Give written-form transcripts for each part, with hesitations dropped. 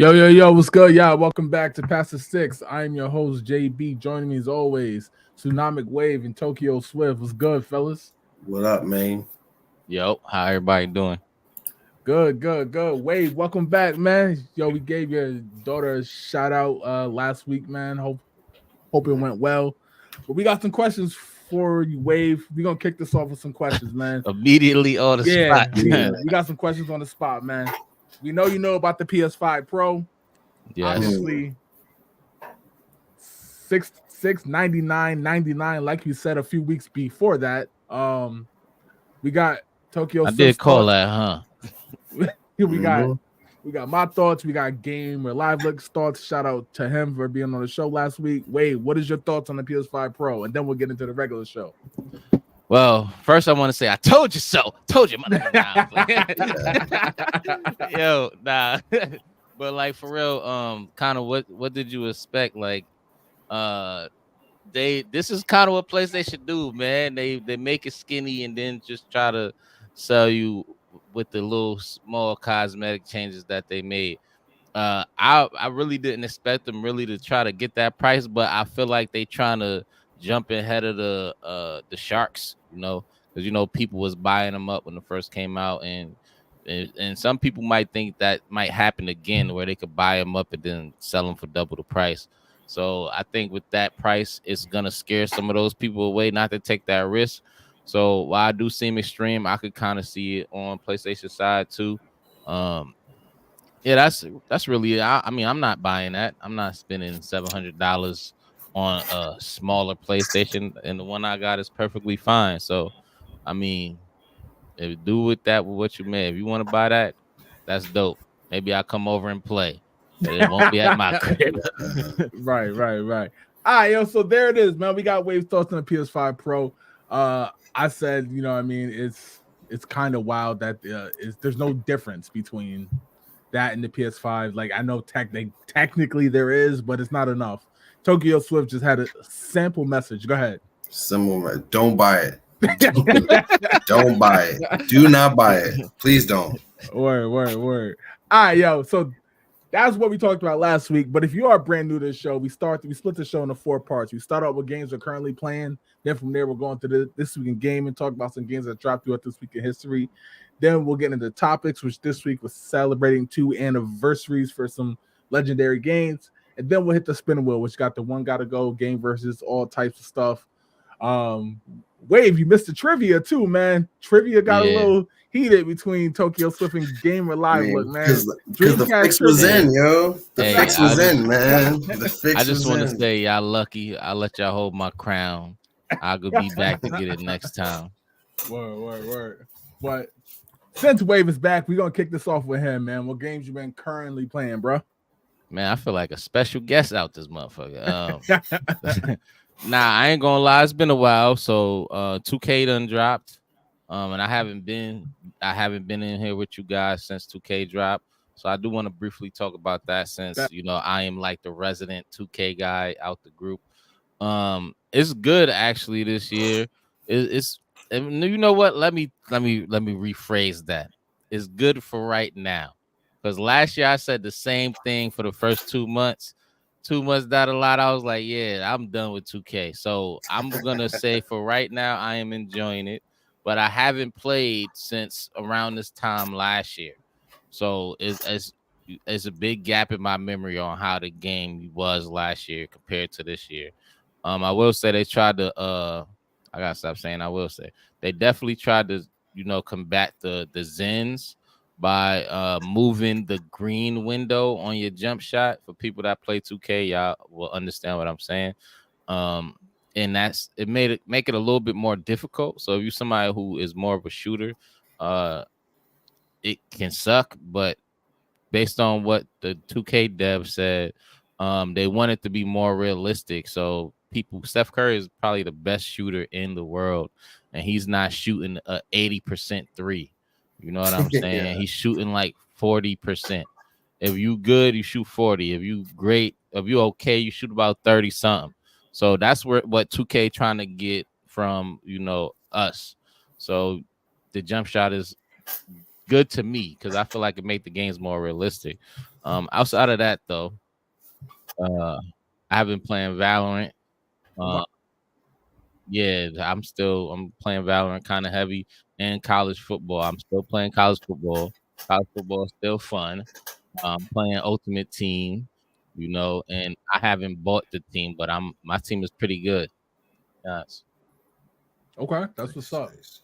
Yo, what's good? Yeah, welcome back to Past the Six. I'm your host, JB. Joining me as always, Tsunamic Wave and Tokyo Swift. What's good, fellas? What up, man? Yo, how everybody doing? Good. Wave, welcome back, man. Yo, we gave your daughter a shout out last week, man. Hope it went well. But we got some questions for you, Wave. We're gonna kick this off with some questions, man. Immediately on the Yeah, spot. we got some questions on the spot, man. We know you know about the PS5 Pro. Yes. Obviously, 699.99, like you said a few weeks before that. We got Tokyo. I did call that, huh? we got my thoughts. We got Game or Live Look's thoughts. Shout out to him for being on the show last week. Wade, what is your thoughts on the PS5 Pro? And then we'll get into the regular show. Well, first I want to say I told you so. Told you, yo, nah. But like for real, kind of what did you expect? Like, this is kind of what PlayStation do, man. They make it skinny and then just try to sell you with the little small cosmetic changes that they made. I really didn't expect them really to try to get that price, but I feel like they trying to jump ahead of the sharks, because people was buying them up when it first came out, and some people might think that might happen again where they could buy them up and then sell them for double the price. So I think with that price, it's gonna scare some of those people away not to take that risk. So while I do seem extreme, I could kind of see it on PlayStation side too. Yeah, that's really it. I mean, I'm not buying that. I'm not spending $700 on a smaller PlayStation, and the one I got is perfectly fine. So, I mean, do with that with what you made. If you want to buy that, that's dope. Maybe I'll come over and play, but it won't be at my crib. Right. All right, yo. So there it is, man. We got Wave's thoughts on the PS5 Pro. I said, I mean, it's kind of wild that there's no difference between that and the PS5. Like, I know technically there is, but it's not enough. Tokyo Swift just had a sample message. Go ahead. Someone, don't buy it. Don't buy it. Do not buy it. Please don't. Word. All right, yo. So that's what we talked about last week. But if you are brand new to the show, we split the show into 4 parts. We start out with games we're currently playing. Then from there, we're going to this week in game and talk about some games that dropped throughout this week in history. Then we'll get into topics, which this week was celebrating 2 anniversaries for some legendary games. And then we'll hit the spin wheel, which got the one gotta go game versus all types of stuff. Wave, you missed the trivia too, man. Trivia got a little heated between Tokyo Swift and Gamer Live Look, man. Because the fix was in, yo. The fix was in, man. The fix I just want to say y'all lucky. I let y'all hold my crown. I could be back to get it next time. Word. But since Wave is back, we're gonna kick this off with him, man. What games you been currently playing, bro? Man, I feel like a special guest out this motherfucker. Nah, I ain't gonna lie, it's been a while. So 2K done dropped. And I haven't been in here with you guys since 2K dropped. So I do want to briefly talk about that since I am like the resident 2K guy out the group. It's good actually this year. It's you know what? Let me rephrase that. It's good for right now. Because last year I said the same thing for the first 2 months. 2 months down the line, I was like, yeah, I'm done with 2K. So I'm gonna say for right now, I am enjoying it, but I haven't played since around this time last year. So it's a big gap in my memory on how the game was last year compared to this year. I will say they tried to I gotta stop saying I will say they definitely tried to combat the Zens by moving the green window on your jump shot. For people that play 2K, y'all will understand what I'm saying. And it make it a little bit more difficult. So if you're somebody who is more of a shooter, it can suck. But based on what the 2K dev said, they want it to be more realistic. So Steph Curry is probably the best shooter in the world, and he's not shooting a 80% three. You know what I'm saying? Yeah. He's shooting like 40%. If you good, you shoot 40. If you great, if you okay, you shoot about 30 something. So that's what 2K trying to get from us. So the jump shot is good to me because I feel like it made the games more realistic. Outside of that, though, I've been playing Valorant. Uh, yeah, I'm playing Valorant kind of heavy and college football. I'm still playing college football. College football is still fun. Playing Ultimate Team, and I haven't bought the team, but my team is pretty good. Yes. Okay, that's what's Nice, up. nice.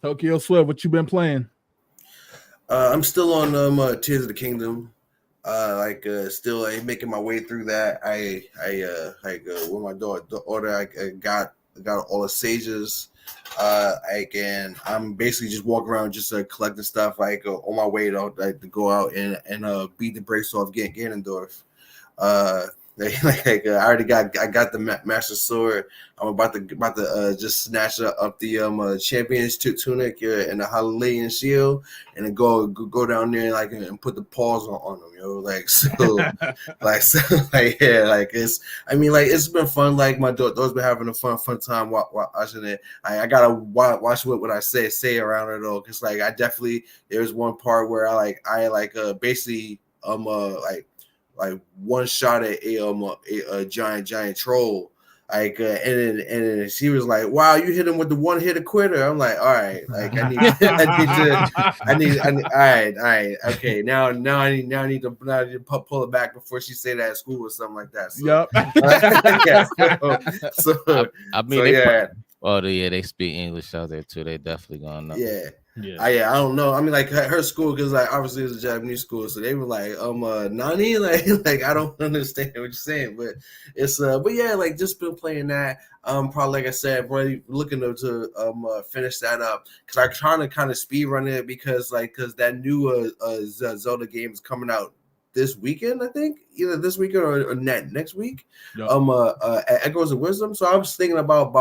Tokyo Swift, what you been playing? I'm still on Tears of the Kingdom. Still making my way through that. With my daughter, I got all the sages. And I'm basically just walking around just collecting stuff. On my way to go out and beat the brakes off Ganondorf. Uh, I already I got the master sword. I'm about to just snatch up the champion's tunic and the Hylian shield, and then go down there and put the paws on them, it's been fun. Like my daughter's been having a fun time watching it. I gotta watch what I say around it though, because I definitely, there's one part where I basically like one shot at a giant troll. And then she was like, "Wow, you hit him with the one hit quitter." I'm like, "All right, all right, okay. Now I need to pull it back before she say that at school or something like that." So, yep. I mean, yeah. They speak English out there too. They definitely gonna know. Yeah. I don't know. I mean, her school, because obviously it's a Japanese school, so they were like, Nani, I don't understand what you're saying, but it's but yeah, just been playing that. Probably like I said, really looking to finish that up because I'm trying to kind of speed run it because that new Zelda game is coming out this weekend, I think, either this weekend or next week. Yep. Echoes of Wisdom. So I was thinking about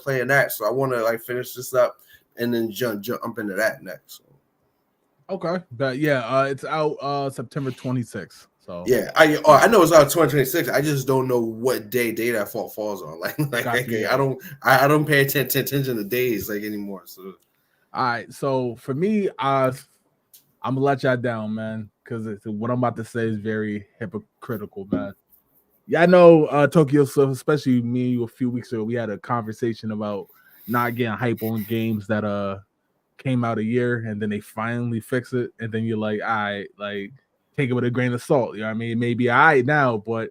playing that. So I want to finish this up and then jump into that next. So. Okay, but yeah, it's out September 26th. So yeah, I know it's out 2026. I just don't know what day that falls on. I don't pay attention to days anymore. So all right, so for me, I'm gonna let y'all down, man, because what I'm about to say is very hypocritical, man. Yeah, I know Tokyo Swift, especially me and you a few weeks ago, we had a conversation about not getting hype on games that came out a year and then they finally fix it, and then you're like, all right, take it with a grain of salt. You know what I mean? Maybe all right now, but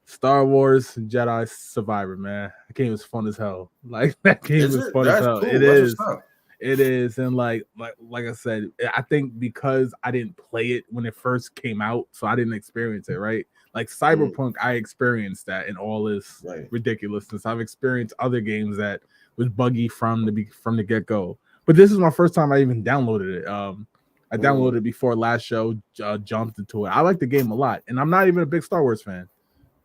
Star Wars Jedi Survivor, man, that game is fun as hell. That game is fun as hell. Cool. It is, and like I said, I think because I didn't play it when it first came out, so I didn't experience it, right? Like Cyberpunk, I experienced that in all this ridiculousness. I've experienced other games that was buggy from the get go, but this is my first time I even downloaded it. I downloaded it before last show, jumped into it. I like the game a lot, and I'm not even a big Star Wars fan,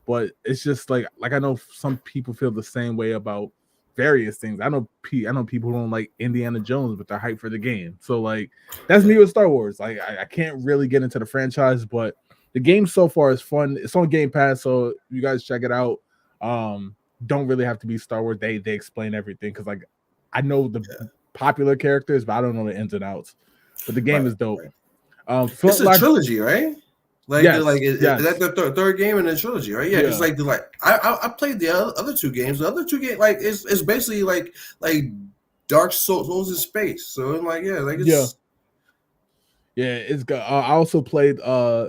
but it's just like I know some people feel the same way about various things. I know people who don't like Indiana Jones, but they're hyped for the game. So that's me with Star Wars. I can't really get into the franchise, but the game so far is fun. It's on Game Pass, so you guys check it out. Don't really have to be Star Wars. They explain everything because I know the popular characters, but I don't know the ins and outs. But the game is dope. It's a trilogy, right? Yes. Is that the third game in the trilogy, right? Yeah, it's I played the other two games. The other two games, it's basically like Dark Souls in space. So I'm it's it's good. I also played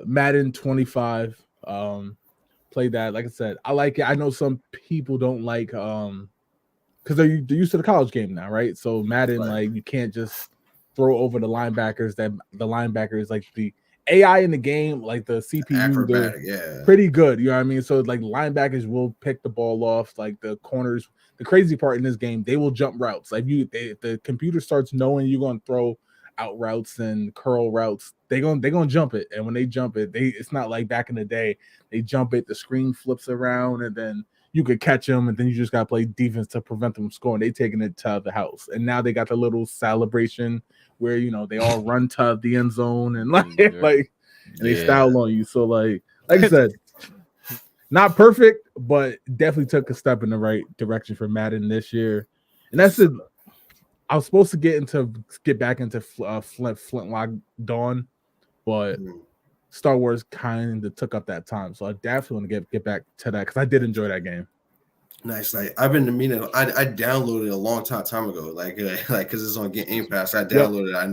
Madden 25. Played that. Like I said, I like it. I know some people don't like because they're used to the college game now, right? So Madden, you can't just throw over the linebackers. That the linebackers, the AI in the game, the CPU, they're pretty good. You know what I mean? So linebackers will pick the ball off. The corners. The crazy part in this game, they will jump routes. If the computer starts knowing you're going to throw out routes and curl routes, they're gonna jump it. And when they jump it, it's not like back in the day. They jump it, the screen flips around, and then you could catch them, and then you just gotta play defense to prevent them from scoring. They taking it to the house, and now they got the little celebration where they all run to the end zone and they style on you. So like I said, not perfect, but definitely took a step in the right direction for Madden this year. And that's it. I was supposed to get back into Flintlock Dawn, but Mhm. Star Wars kind of took up that time. So I definitely want to get back to that because I did enjoy that game. Nice. Like I've been meaning. I downloaded it a long time ago. Like because it's on Game Pass. I Yep. downloaded it. I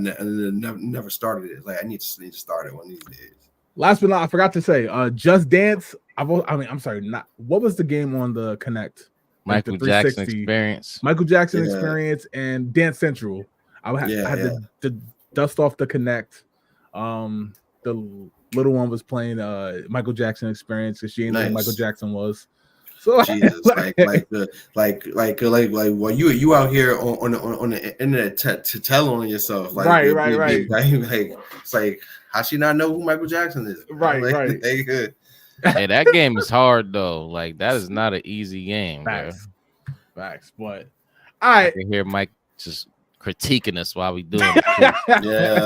never started it. Like I need to start it one of these days. Last but not, I forgot to say, Just Dance. I'm sorry, not what was the game on the Connect? Like the Michael Jackson 360 Experience. Michael Jackson Yeah. Experience and Dance Central. I had to dust off the Connect. The little one was playing Michael Jackson Experience because she didn't know who Michael Nice. Jackson was. So Jesus, like while you out here on the internet to tell on yourself, like Right. like it's like how she not know who Michael Jackson is? Right. Hey, that game is hard though. Like that is not an easy game, bro. Facts. But I can hear Mike just critiquing us while we doing it. Yeah,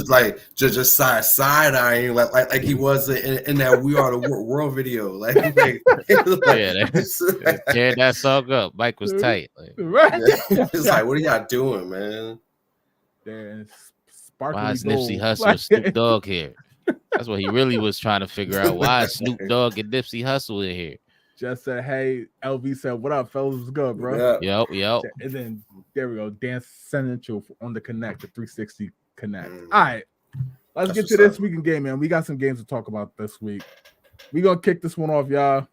like just side eyeing like he was in that We Are the World video. Like tear that song up. Mike was tight. Like, it's like, what are y'all doing, man? Why is Nipsey Hussle Snoop Dogg here? That's what he really was trying to figure out. Why is Snoop Dogg and Nipsey Hussle in here? Just said, hey, LV said, what up, fellas? What's good, bro? Yep. And then there we go. Dance Central on the Connect, the 360 Connect. All right. Let's get to this week in game, man. We got some games to talk about this week. We're going to kick this one off, y'all,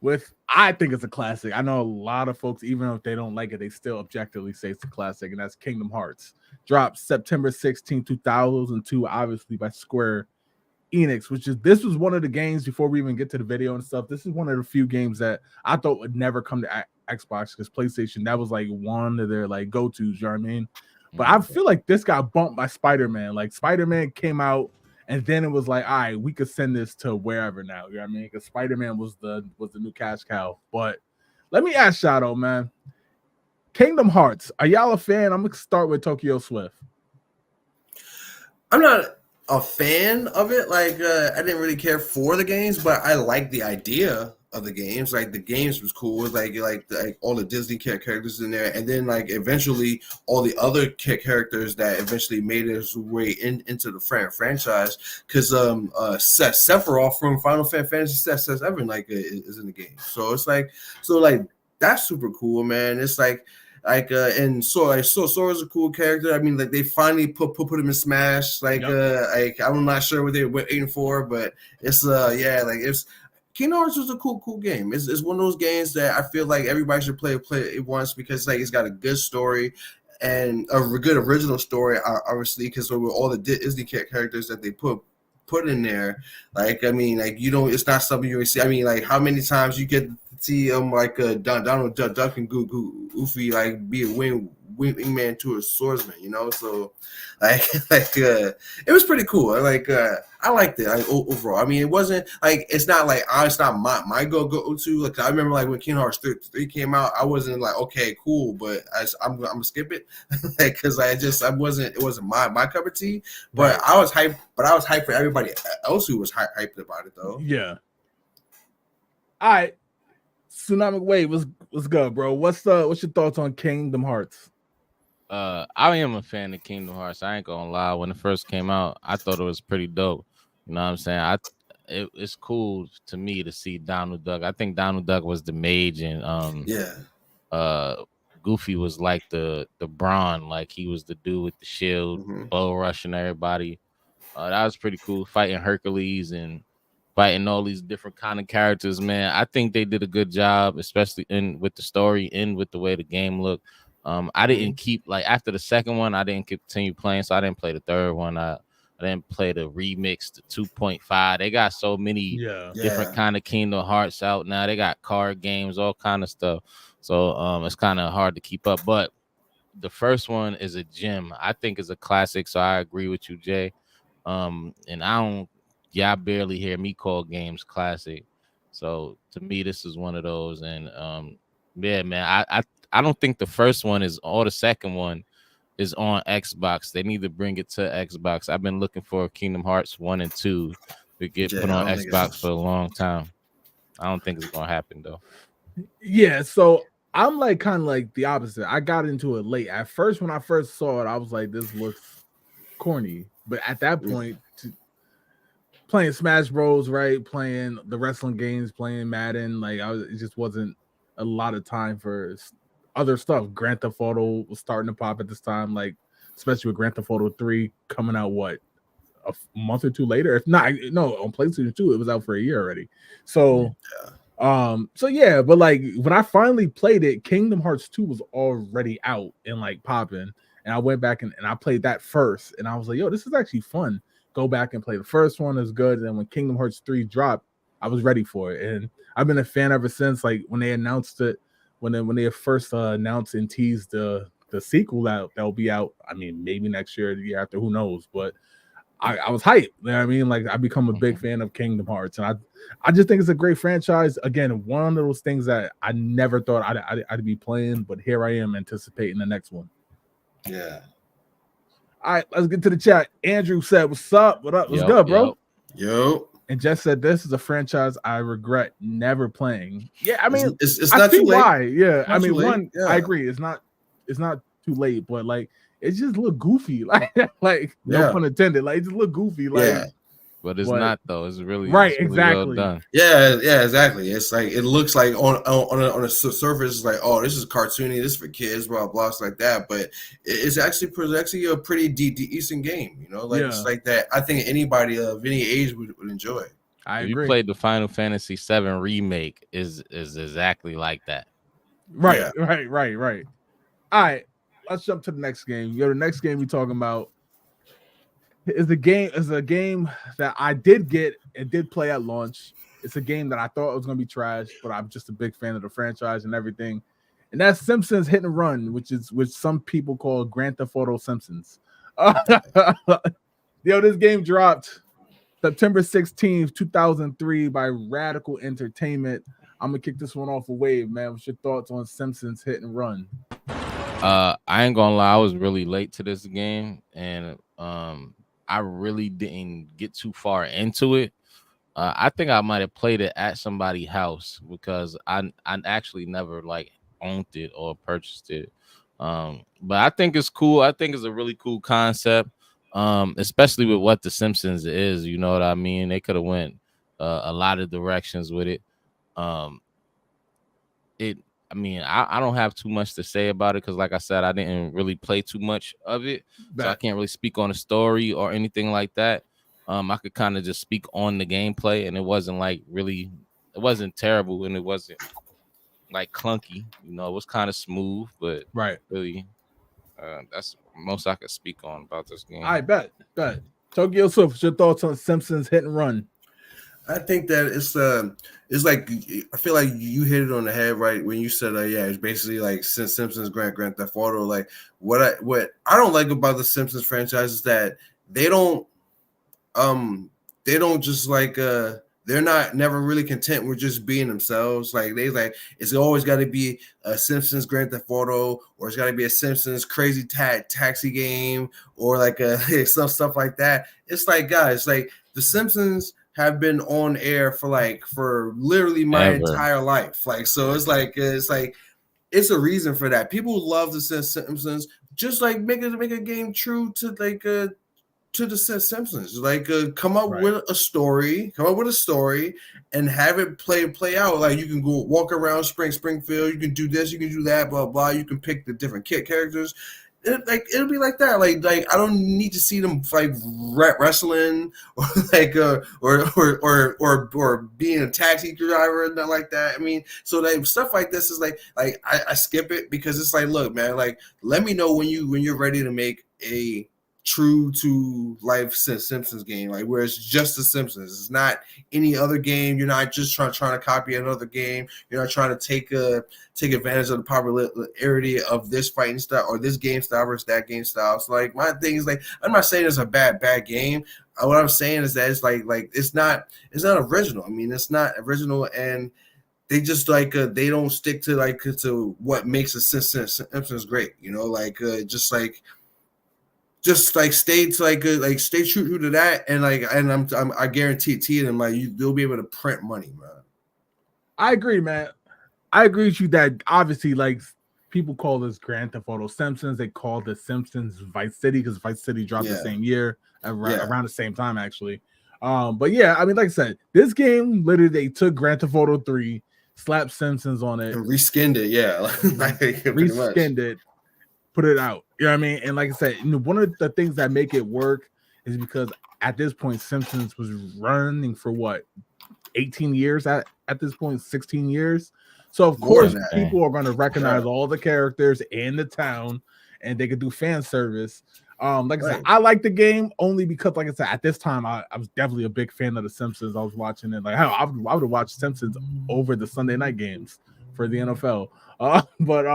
with, I think it's a classic. I know a lot of folks, even if they don't like it, they still objectively say it's a classic, and that's Kingdom Hearts. Dropped September 16, 2002, obviously by Square Enix, this was one of the games before we even get to the video and stuff. This is one of the few games that I thought would never come to Xbox because PlayStation, that was like one of their like go-tos, you know what I mean? But I feel like this got bumped by Spider-Man. Like Spider-Man came out and then it was like, all right, we could send this to wherever now, you know what I mean? Because Spider-Man was the new cash cow. But let me ask Shadow, man. Kingdom Hearts, are y'all a fan? I'm gonna start with Tokyo Swift. I'm not a fan of it. Like I didn't really care for the games, but I like the idea of the games. Like the games was cool. It was like all the Disney characters in there, and then like eventually all the other characters that eventually made its way into the franchise. Because Sephiroth from Final Fantasy VII like is in the game. So it's like that's super cool, man. It's like and Sora is a cool character. I mean, like they finally put him in Smash. Like I'm not sure what they were waiting for, but it's it's Kingdom Hearts was a cool game. It's one of those games that I feel like everybody should play it once because like it's got a good story and a good original story, obviously, because with all the Disney characters that they put in there, like I mean, like it's not something you see. I mean, like how many times you get see Donald Duck and Goofy like be a wingman to a swordsman, you know. So it was pretty cool. I liked it overall. I mean, it wasn't like it's not my go to. Like I remember like when Kingdom Hearts 3 came out, I wasn't like okay cool, but I'm gonna skip it because it wasn't my cup of tea. But I was hyped. But I was hyped for everybody else who was hyped about it though. Yeah. All right. Tsunami Wave, what's good, bro? What's your thoughts on Kingdom Hearts? I am a fan of Kingdom Hearts. I ain't gonna lie. When it first came out, I thought it was pretty dope. You know what I'm saying? It's cool to me to see Donald Duck. I think Donald Duck was the mage, and Goofy was like the brawn, like he was the dude with the shield, bow rushing everybody. That was pretty cool. Fighting Hercules and fighting all these different kind of characters, man. I think they did a good job, especially with the story and with the way the game looked. I didn't keep after the second one, I didn't continue playing, so I didn't play the third one. I didn't play the remix, the 2.5. They got so many different kind of Kingdom Hearts out now. They got card games, all kind of stuff. So it's kind of hard to keep up. But the first one is a gem. I think it's a classic. So I agree with you, Jay. And y'all barely hear me call games classic. So to me, this is one of those. And man, I don't think the first one is, or the second one is on Xbox. They need to bring it to Xbox. I've been looking for Kingdom Hearts 1 and 2 to get put on Xbox for a long time. I don't think it's gonna happen though. Yeah, so I'm like kind of like the opposite. I got into it late. At first, when I first saw it, I was like, this looks corny. But at that point, playing Smash Bros, right? Playing the wrestling games, playing Madden, like it just wasn't a lot of time for other stuff. Grand Theft Auto was starting to pop at this time, like especially with Grand Theft Auto 3 coming out a month or two later. If not, no, on PlayStation 2, it was out for a year already. So so yeah, but like when I finally played it, Kingdom Hearts 2 was already out and like popping. And I went back and I played that first, and I was like, yo, this is actually fun. Go back and play the first one, is good. And when Kingdom Hearts 3 dropped, I was ready for it. And I've been a fan ever since. Like when they announced it, when they first announced and teased the sequel that'll be out. I mean, maybe next year, the year after, who knows? But I was hyped. You know what I mean? Like I become a big fan of Kingdom Hearts, and I just think it's a great franchise. Again, one of those things that I never thought I'd be playing, but here I am anticipating the next one. Yeah. All right, let's get to the chat. Andrew said, "What's up? What up? What's good, bro?" Yo. And Jess said, "This is a franchise I regret never playing." Yeah, I mean, it's I not see too late. why. Yeah, Not I mean, too late. one, Yeah. I agree. It's not too late, but like it just look goofy. Like no pun intended. Like it just look goofy. Like, but it's not though. It's really right. it's really Exactly. well done. Yeah, exactly. It's like it looks like on a surface, it's like, oh, this is cartoony, this is for kids, blah blah, stuff like that. But it's actually a pretty decent game. You know, like it's like that. I think anybody of any age would enjoy. I if agree. You played the Final Fantasy VII remake, is exactly like that. Right, yeah. Right. All right, let's jump to the next game. The next game we're talking about is a game that I did get and did play at launch. It's a game that I thought was going to be trash, but I'm just a big fan of the franchise and everything. And that's Simpsons Hit and Run, which some people call Grand Theft Auto Simpsons. This game dropped September 16th, 2003 by Radical Entertainment. I'm gonna kick this one off a wave, man. What's your thoughts on Simpsons Hit and Run? I ain't gonna lie, I was really late to this game, and I really didn't get too far into it. I think I might have played it at somebody's house because I actually never like owned it or purchased it. But I think it's cool. I think it's a really cool concept, especially with what the Simpsons is. You know what I mean? They could have went a lot of directions with it. I don't have too much to say about it because, like I said, I didn't really play too much of it, so I can't really speak on the story or anything like that. I could kind of just speak on the gameplay, and it wasn't terrible, and it wasn't like clunky. You know, it was kind of smooth, but really, that's most I could speak on about this game. I bet. Tokyo Swift, what's your thoughts on Simpsons Hit and Run? I think that it's like, I feel like you hit it on the head, right, when you said it's basically like Simpsons Grand Theft Auto. Like what I don't like about the Simpsons franchise is that they don't just like they're not never really content with just being themselves. Like it's always got to be a Simpsons Grand Theft Auto, or it's got to be a Simpsons Crazy Taxi game, or like some stuff like that. It's like, guys, like the Simpsons have been on air for literally my entire life. Like, so it's it's a reason for that. People love the Simpsons. Just like make a game true to to the Simpsons. Like come up with a story, and have it play out. Like you can go walk around Springfield. You can do this, you can do that, blah blah. You can pick the different characters. It'll be like that. Like I don't need to see them like wrestling or like or being a taxi driver and nothing like that. I mean, so like stuff like this is like I skip it because it's like, look, man, like let me know when you're ready to make a true to life Simpsons game, like where it's just the Simpsons. It's not any other game. You're not just trying to copy another game. You're not trying to take advantage of the popularity of this fighting style or this game style versus that game style. So like my thing is like, I'm not saying it's a bad game. What I'm saying is that it's like it's not original. I mean, it's not original, and they just like they don't stick to what makes a Simpsons great. You know, just stay true to that, and I guarantee them they'll be able to print money, man. I agree, man. I agree with you that obviously, like people call this Grand Theft Auto Simpsons, they call the Simpsons Vice City because Vice City dropped the Yeah, same year, yeah, around the same time actually. But yeah, I mean, like I said, this game literally they took Grand Theft Auto 3, slapped Simpsons on it, and reskinned it. Yeah, like pretty much. reskinned it, put it out. You know what I mean? And like I said, one of the things that make it work is because at this point, Simpsons was running for what 18 years at this point, 16 years. So of More than course, that. people are going to recognize Yeah, all the characters in the town, and they could do fan service. Like I said, right. I like the game only because, like I said, at this time, I was definitely a big fan of the Simpsons. I was watching it like hell. I would have watched Simpsons over the Sunday night games for the NFL. But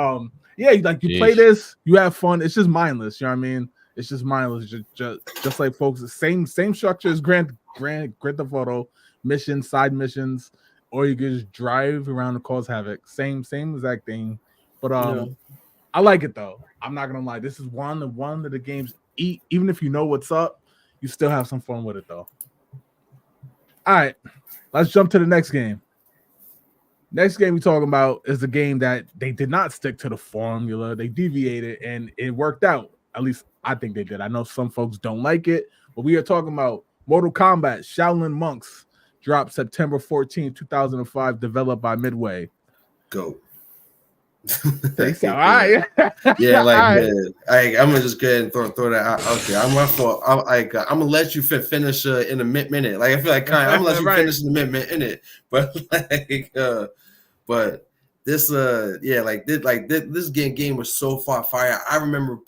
yeah, like you play Jeez. this, you have fun. It's just mindless. You know what I mean? It's just mindless. Just like folks, the same structure as Grand Theft Auto missions, side missions, or you can just drive around and cause havoc. Same exact thing. But Yeah. I like it though. I'm not gonna lie. This is one of the games. Even if you know what's up, you still have some fun with it though. All right, let's jump to the next game. Next game we're talking about is the game that they did not stick to the formula. They deviated and it worked out. At least I think they did. I know some folks don't like it, but we are talking about Mortal Kombat Shaolin Monks, dropped September 14, 2005, developed by Midway. Go. They say, all Yeah. right. Yeah, All like right. I'm gonna just go ahead and throw that out. Okay, I'm my fault. I'm gonna let you finish in a minute. Like I feel like I'm gonna let you Right. finish in a minute. But but this yeah, this game was so fire. I remember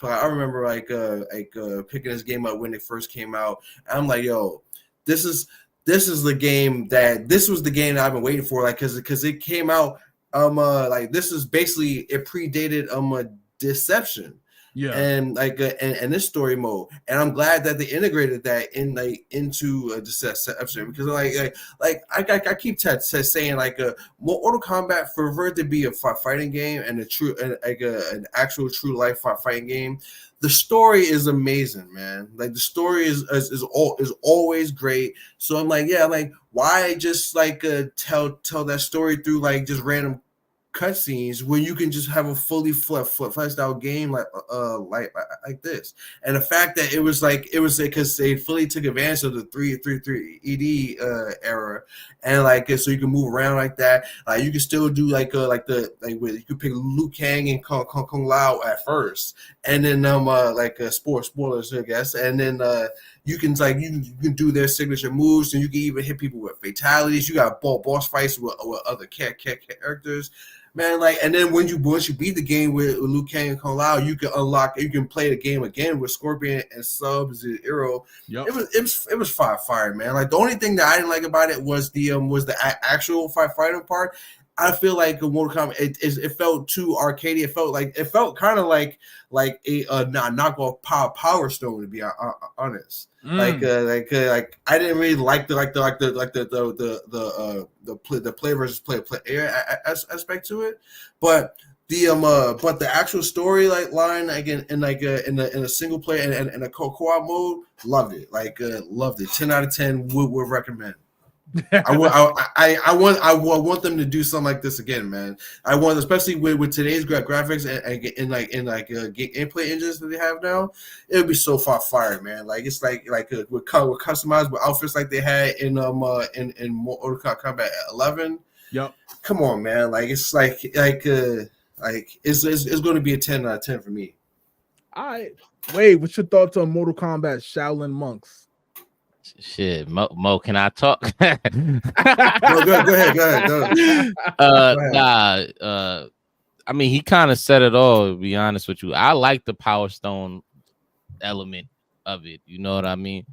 picking this game up when it first came out. I'm like, yo, this is the game this was the game that I've been waiting for. Like, cause it came out like this is basically it predated a Deception Yeah. and and this story mode, and I'm glad that they integrated that into Deception because I keep saying Mortal Kombat for it to be a fighting game and a true and an actual true life fighting game. The story is amazing, man. Like the story is always great. So I'm like, yeah, like why just tell that story through like just random cutscenes when you can just have a fully fleshed out game like this. And the fact that it was because they fully took advantage of the 333 ED era, and so you can move around like that. You can still do you could pick Liu Kang and Kung Lao at first, and then spoilers I guess, and then you can you can do their signature moves, and you can even hit people with fatalities. You got boss fights with other characters, man. And then once you beat the game with Liu Kang and Kung Lao, you can play the game again with Scorpion and Sub-Zero. Yep. It was fire, man. Like the only thing that I didn't like about it was the actual fighting part. I feel like Mortal Kombat, it felt too arcadey. It felt kind of like a knockoff Power Stone, to be honest. I didn't really like the play versus play aspect to it, but the actual story line again in a single player and a co-op mode, loved it. Loved it. 10 out of 10 would recommend. I want them to do something like this again, man. I want, especially with today's graphics and gameplay engines that they have now, it would be so fire, man. It's with customized with outfits like they had in Mortal Kombat 11. Yep. Come on, man. It's going to be a 10 out of 10 for me. All right. Wait, what's your thoughts on Mortal Kombat Shaolin Monks? Shit, Mo, can I talk? No, go ahead. I mean, he kind of said it all, to be honest with you. I like the Power Stone element of it. You know what I mean?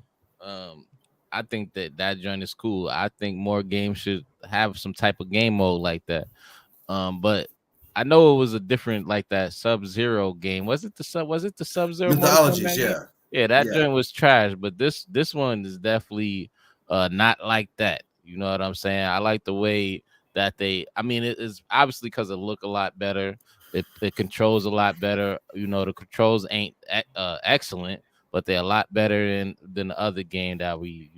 I think that joint is cool. I think more games should have some type of game mode like that. But I know it was a different like that Sub-Zero game. Was it the Sub-Zero Mythologies? Yeah. Yeah, that joint was trash, but this one is definitely not like that. You know what I'm saying? I like the way that I mean, it is obviously because it look a lot better. It controls a lot better. You know, the controls ain't excellent, but they're a lot better than the other game that we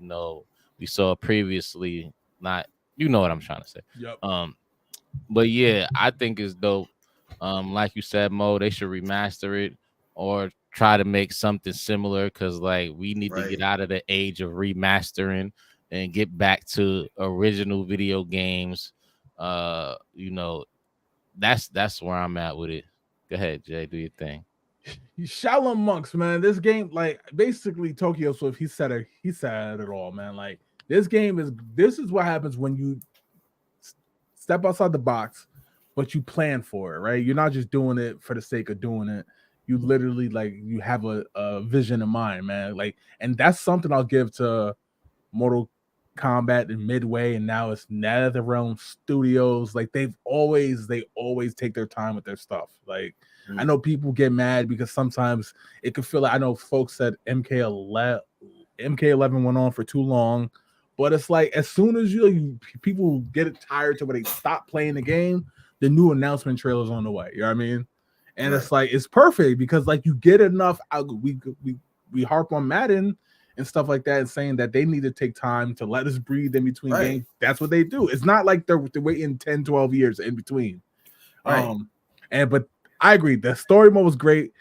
saw previously. Not, you know what I'm trying to say. Yep. But yeah, I think it's dope. Like you said, Mo, they should remaster it or try to make something similar because like we need to get Right. out of the age of remastering and get back to original video games. You know, that's where I'm at with it. Go ahead, Jay, do your thing. Shaolin Monks, man. This game, like basically Tokyo Swift, he said it all, man. Like this is what happens when you step outside the box, but you plan for it, right? You're not just doing it for the sake of doing it. You literally like you have a vision in mind, man. Like, and that's something I'll give to Mortal Kombat and Midway, and now it's NetherRealm Studios. Like they always take their time with their stuff. Like I know people get mad because sometimes it could feel like I know folks said MK11 went on for too long, but it's like as soon as you people get it tired to where they stop playing the game, the new announcement trailer's on the way. You know what I mean? And Right. it's like it's perfect because like you get enough. We harp on Madden and stuff like that and saying that they need to take time to let us breathe in between Right. games. That's what they do. It's not like they're waiting 10, 12 years in between. Right. But I agree. The story mode was great.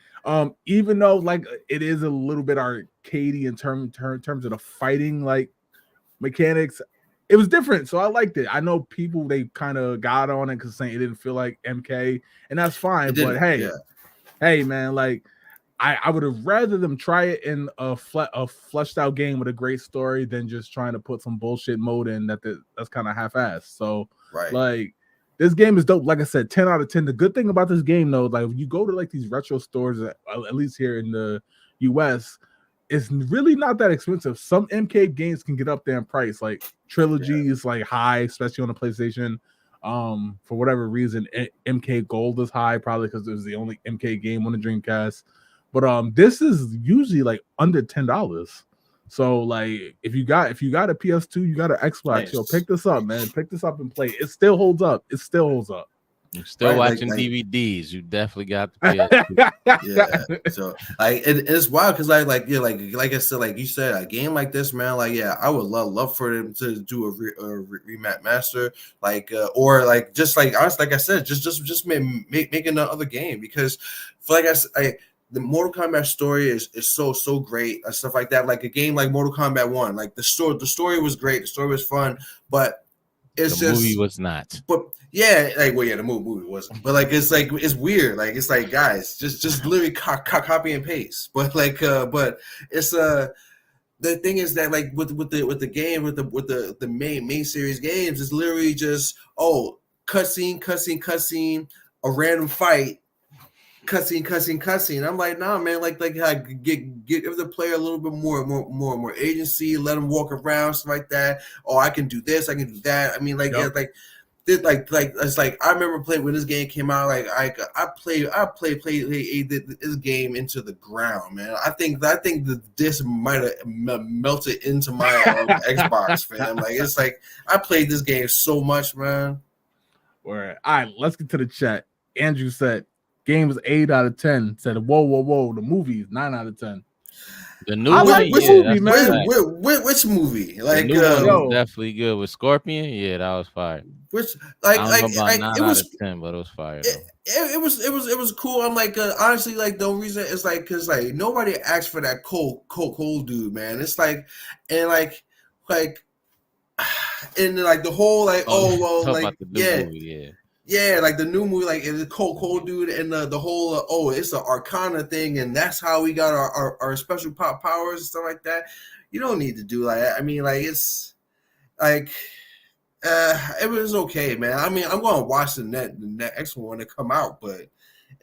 Even though like it is a little bit arcadey in terms of the fighting like mechanics, it was different. So I liked it. I know people they kind of got on it because saying it didn't feel like MK, and that's fine. It But didn't. Yeah. hey, man, like I would have rather them try it in a fleshed out game with a great story than just trying to put some bullshit mode in that's kind of half assed. So Right. like this game is dope. Like I said, 10 out of 10. The good thing about this game though, like when you go to like these retro stores, at least here in the US, it's really not that expensive. Some MK games can get up there in price. Like Trilogy is like high, especially on the PlayStation. For whatever reason, MK Gold is high, probably because it was the only MK game on the Dreamcast. But this is usually like under $10. So like if you got a PS2, you got an Xbox, yo, Nice. pick this up, man. Pick this up and play. It still holds up. It still holds up. You're still Right. watching DVDs. You definitely got the Yeah. So like it's wild because like I said, like you said, a game like this, man, like yeah, I would love for them to do a remaster, like or like just like honestly, like I said, just make another game because for like the Mortal Kombat story is so great and stuff like that. Like a game like Mortal Kombat 1, like the story was great, the story was fun, but it's The movie just was not. but yeah, like well, yeah, the movie wasn't, but like it's weird. Like it's like guys, just literally copy and paste. But like, but it's the thing is that like with the game with the main series games, it's literally just cutscene, a random fight, cutscene. I'm like, nah, man. Like I give the player a little bit more agency. Let them walk around, stuff like that. Oh, I can do this. I can do that. I mean, like, yeah, like it's like I remember playing when this game came out. Like I played this game into the ground, man. I think the disc might have melted into my Xbox, fam. Like it's like I played this game so much, man. All right, let's get to the chat. Andrew said game was 8 out of 10. Said whoa. The movie is 9 out of 10. The new I one, like the yeah, movie, that's man. Which movie? the Like new one was Yo. definitely good with Scorpion. Yeah, that was fire. which I don't know about 9 it out was of 10, but it was fire it, though. it was cool. I'm like honestly, like the only reason is like because like nobody asked for that cold dude, man. It's like and like and like the whole like Oh, oh well talk like about the new movie, yeah like the new movie like it's cold dude and the whole oh it's an Arcana thing and that's how we got our special powers and stuff like that. You don't need to do like that. I mean like it's like. It was okay, man. I mean, I'm going to watch the next one to come out, but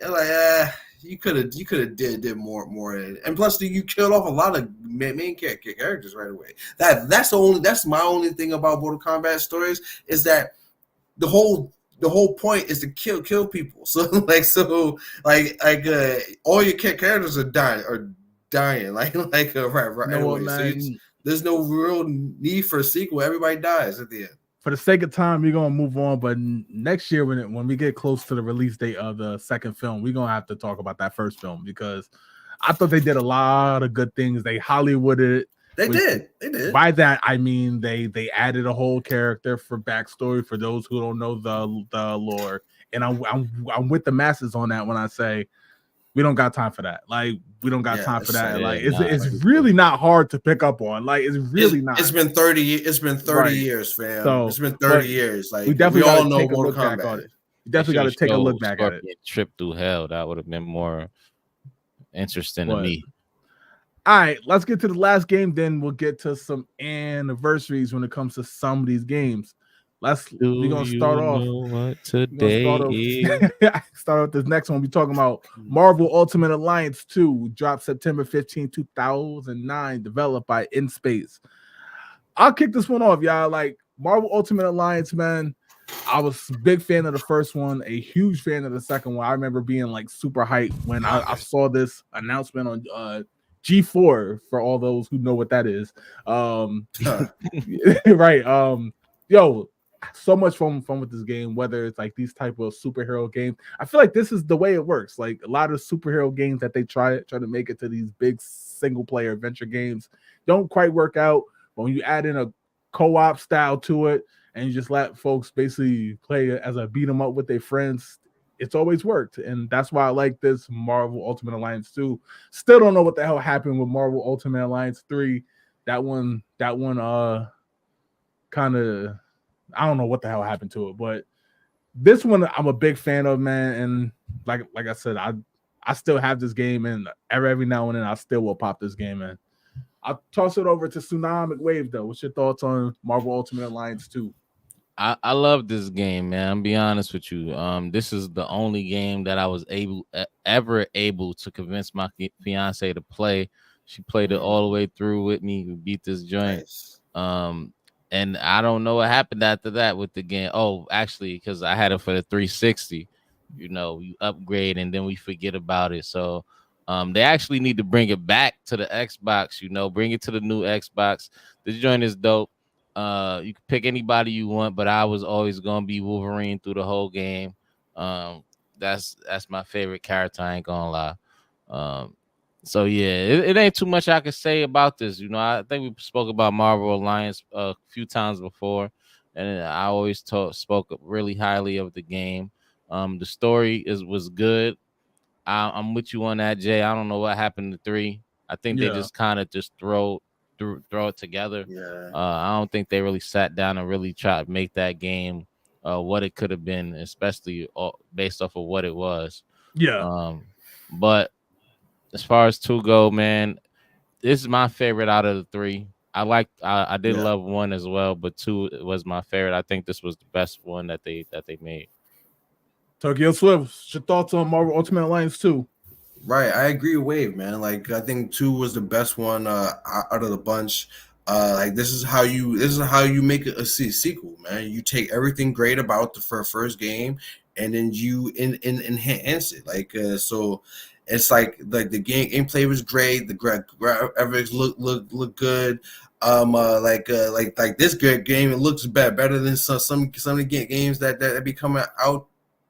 like, you could have did more, and plus, you killed off a lot of main characters right away. That's my only thing about Mortal Kombat stories is that the whole point is to kill people. So all your characters are dying right You know what, away. So man? there's no real need for a sequel. Everybody dies at the end. For the sake of time, we're gonna move on. But next year, when we get close to the release date of the second film, we're gonna have to talk about that first film because I thought they did a lot of good things. They Hollywooded it. They did. By that I mean they added a whole character for backstory for those who don't know the lore, and I'm with the masses on that when I say we don't got time for that. Like we don't got time for that. Like it's really not hard to pick up on. Like it's really not. It's been 30. It's been 30 years, fam. So, it's been 30 years. Like we all know Mortal Kombat. You definitely got to take a look back at it. Trip through hell. That would have been more interesting to me. All right, let's get to the last game. Then we'll get to some anniversaries when it comes to some of these games. We're gonna start off. What today start off this next one. We're talking about Marvel Ultimate Alliance 2, dropped September 15, 2009, developed by InSpace. I'll kick this one off, y'all. Like Marvel Ultimate Alliance, man. I was a big fan of the first one, a huge fan of the second one. I remember being like super hyped when I saw this announcement on G4 for all those who know what that is. Right. Yo, so much fun with this game, whether it's like these type of superhero games. I feel like this is the way it works. Like a lot of superhero games that they try to make it to these big single player adventure games don't quite work out. But when you add in a co-op style to it and you just let folks basically play as a beat 'em up with their friends, it's always worked. And that's why I like this Marvel Ultimate Alliance 2. Still don't know what the hell happened with Marvel Ultimate Alliance 3. That one kind of, I don't know what the hell happened to it, but this one I'm a big fan of, man. And like I said, I still have this game, and every now and then I still will pop this game in. I'll toss it over to Tsunami Wave though. What's your thoughts on Marvel Ultimate Alliance 2? I love this game, man. I'll be honest with you. This is the only game that I was ever able to convince my fiance to play. She played it all the way through with me. We beat this joint. Nice. And I don't know what happened after that with the game. Oh, actually, because I had it for the 360. You know, you upgrade and then we forget about it. So they actually need to bring it back to the Xbox. You know, bring it to the new Xbox. This joint is dope. You can pick anybody you want, but I was always gonna be Wolverine through the whole game. That's my favorite character. I ain't gonna lie. So yeah, it ain't too much I can say about this. You know, I think we spoke about Marvel Alliance a few times before, and I always spoke really highly of the game. The story was good. I'm with you on that, Jay. I don't know what happened to 3. I think they just kind of just throw it together. I don't think they really sat down and really tried to make that game what it could have been, especially based off of what it was. But as far as 2 go, man, this is my favorite out of the 3. I did love 1 as well, but 2 was my favorite. I think this was the best one that they made. Tokyo Swift, your thoughts on Marvel Ultimate Alliance 2? Right, I agree with Wave, man. Like I think 2 was the best one out of the bunch. Like this is how you make a sequel, man. You take everything great about the first game, and then you enhance it. Like so, it's like the gameplay was great. The graphics look good. Like this great game, it looks better than some of the games that be coming out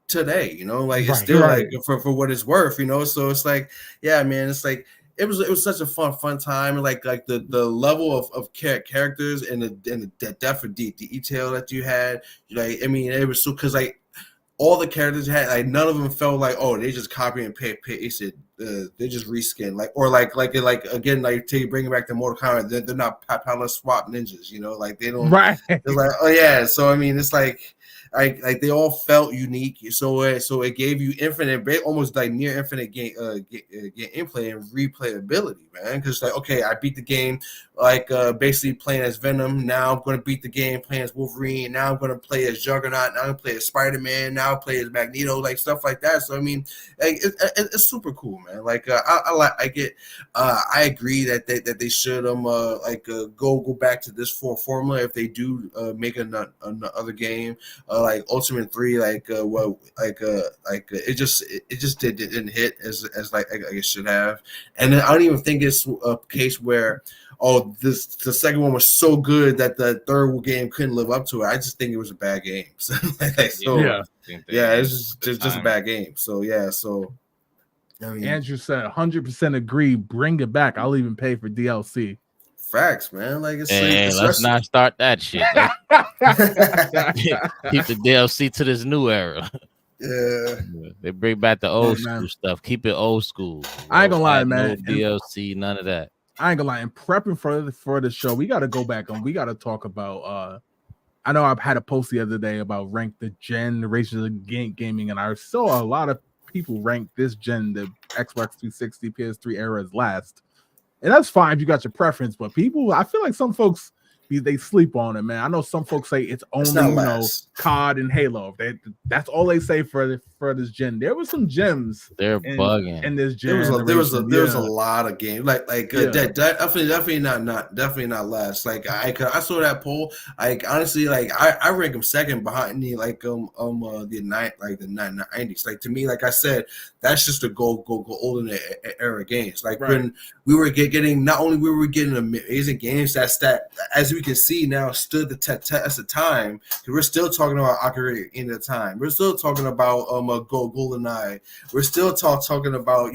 today, you know, like it's still like for what it's worth, you know. So it's like, yeah, man, it's like it was such a fun time, and like the level of characters and the depth of detail that you had. Like, I mean, it was so, because like all the characters had, like none of them felt like, oh, they just copy and pasted. They just reskin, like, or like again, like to bring it back to Mortal Kombat, they're not palette swap ninjas, you know, like they don't. It's like, oh yeah, so I mean, it's like they all felt unique, so it gave you almost like near infinite gameplay and replayability, man. Because like, okay, I beat the game like basically playing as Venom. Now I'm going to beat the game playing as Wolverine. Now I'm going to play as Juggernaut. Now I'm going to play as Spider-Man. Now I play as Magneto, like stuff like that. So I mean, like it's super cool, man. Like I get. I agree that they should go back to this formula if they do make another game. Like Ultimate 3, it just didn't hit as like it should have. And then I don't even think it's a case where the second one was so good that the third game couldn't live up to it. I just think it was a bad game. So it's just a bad game. So yeah, so I mean, Andrew said 100% agree. Bring it back. I'll even pay for DLC. Facts, man. Like it's like And let's not start that shit. Let's keep the DLC to this new era. yeah. They bring back the old man. school stuff. Keep it old school. I ain't gonna lie, No man. DLC, none of that. I ain't gonna lie. In prepping for the show, we got to go back and we got to talk about. I know I've had a post the other day about rank the generations of gaming, and I saw a lot of people rank this gen, the Xbox 360, PS3 era, as last. And that's fine if you got your preference, but people, I feel like some folks they sleep on it, man. I know some folks say it's only COD and Halo. That's all they say for this gen. There were some gems. They're bugging in this gen. There was a lot of games definitely not last. Like I saw that poll. Like honestly, like I rank them second behind the the 90s. Like to me, like I said, that's just the golden era games. Like when we were getting, not only we were getting amazing games that as we can see now stood the test of time. We're still talking about Ocarina of Time. We're still talking about GoldenEye. We're still talking about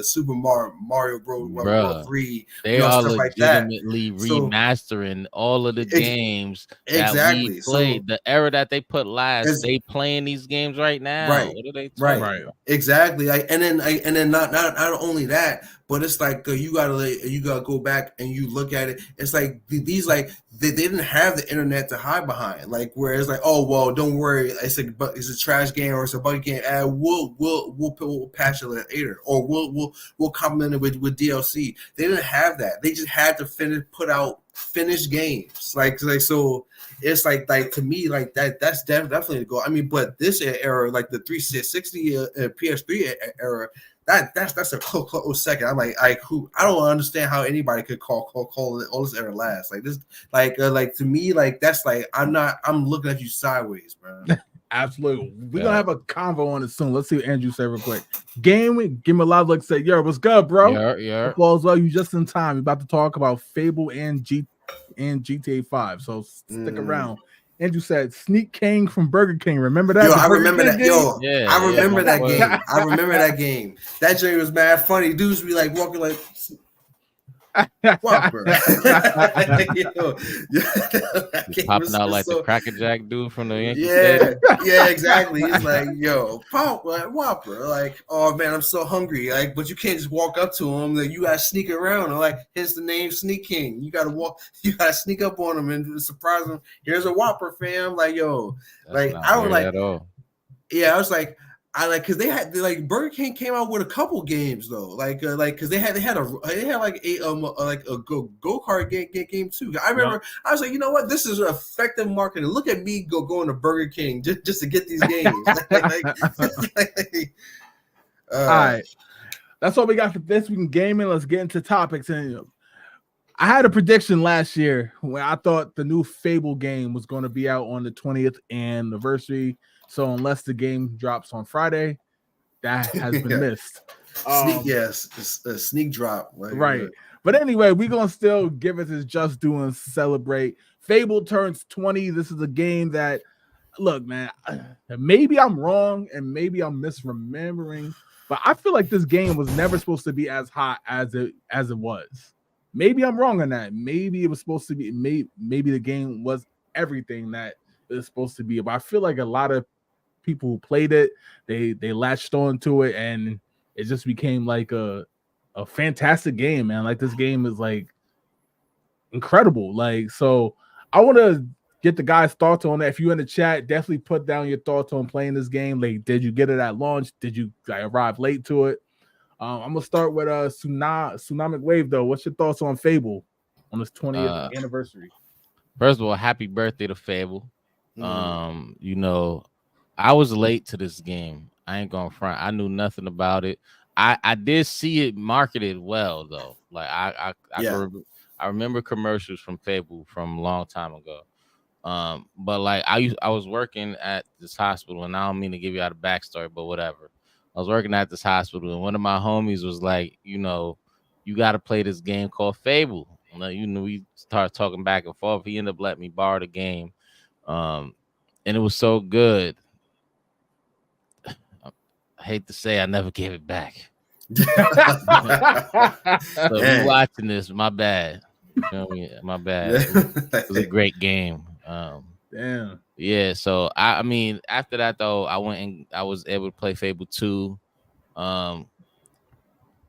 Super Mario Bros. World 3. They are stuff legitimately like that. remastering all of the games exactly. that we played. The era that they put last, they playing these games right now. Right. What are they talking about? Exactly. And then not only that, but it's like you gotta go back and you look at it. It's like these they didn't have the internet to hide behind. Like whereas like, oh well, don't worry, it's a trash game or it's a bug game. We'll patch it later, or we'll complement it with DLC. They didn't have that. They just had to put out finished games. Like so. It's like to me like that's definitely the goal. I mean, but this era, like the 360 PS3 era, that's a close second. I'm like I don't understand how anybody could call it all this era last. Like this, like to me, like that's like I'm looking at you sideways, bro. Absolutely. We're gonna have a convo on it soon. Let's see what Andrew said real quick. Give me a lot of luck. Say, yo, what's good, bro? Yeah. Well, you just in time. We're about to talk about Fable and GTA 5. So stick around. Andrew said Sneak King from Burger King. Remember that? Yo, I remember that. I remember that game. I remember that game. That journey was mad funny. Dudes be like walking like Whopper. Popping out like the Cracker Jack dude from the Yankee Stadium. Yeah, exactly. He's like, yo, pop, like Whopper. Like, oh man, I'm so hungry. Like, but you can't just walk up to him. Like, you gotta sneak around. Like, hence the name Sneak King. You gotta sneak up on him and surprise him. Here's a Whopper, fam. Like, yo, like I was like, yeah, I was like. Because they had Burger King came out with a couple games though, because they had like a go-kart game too. I remember I was like, you know what, this is effective marketing. Look at me going to Burger King just to get these games. All right, that's all we got for this week in gaming. Let's get into topics. And I had a prediction last year when I thought the new Fable game was going to be out on the 20th anniversary. So unless the game drops on Friday, that has been missed. Sneak drop. Right. But anyway, we're going to still give it its just due and celebrate. Fable turns 20. This is a game that, look, man, maybe I'm wrong and maybe I'm misremembering, but I feel like this game was never supposed to be as hot as it was. Maybe I'm wrong on that. Maybe it was supposed to be, maybe the game was everything that it's supposed to be. But I feel like a lot of people who played it, they latched on to it, and it just became like a fantastic game, man. Like this game is like incredible. Like, so I want to get the guys' thoughts on that. If you're in the chat, definitely put down your thoughts on playing this game. Like, did you get it at launch? Did you arrive late to it? I'm gonna start with Tsunamic Wave though. What's your thoughts on Fable on its 20th anniversary? First of all, happy birthday to Fable. You know, I was late to this game. I ain't gonna front. I knew nothing about it. I did see it marketed well though. Like I remember commercials from Fable from a long time ago. But like I was working at this hospital, and I don't mean to give you out a backstory, but whatever. I was working at this hospital, and one of my homies was like, you know, you got to play this game called Fable. You know, we started talking back and forth. He ended up letting me borrow the game, and it was so good. I hate to say I never gave it back. So if you watching this, my bad. You know what I mean? My bad. It was a great game. Damn. Yeah. So I mean, after that though, I went and I was able to play Fable 2. Um,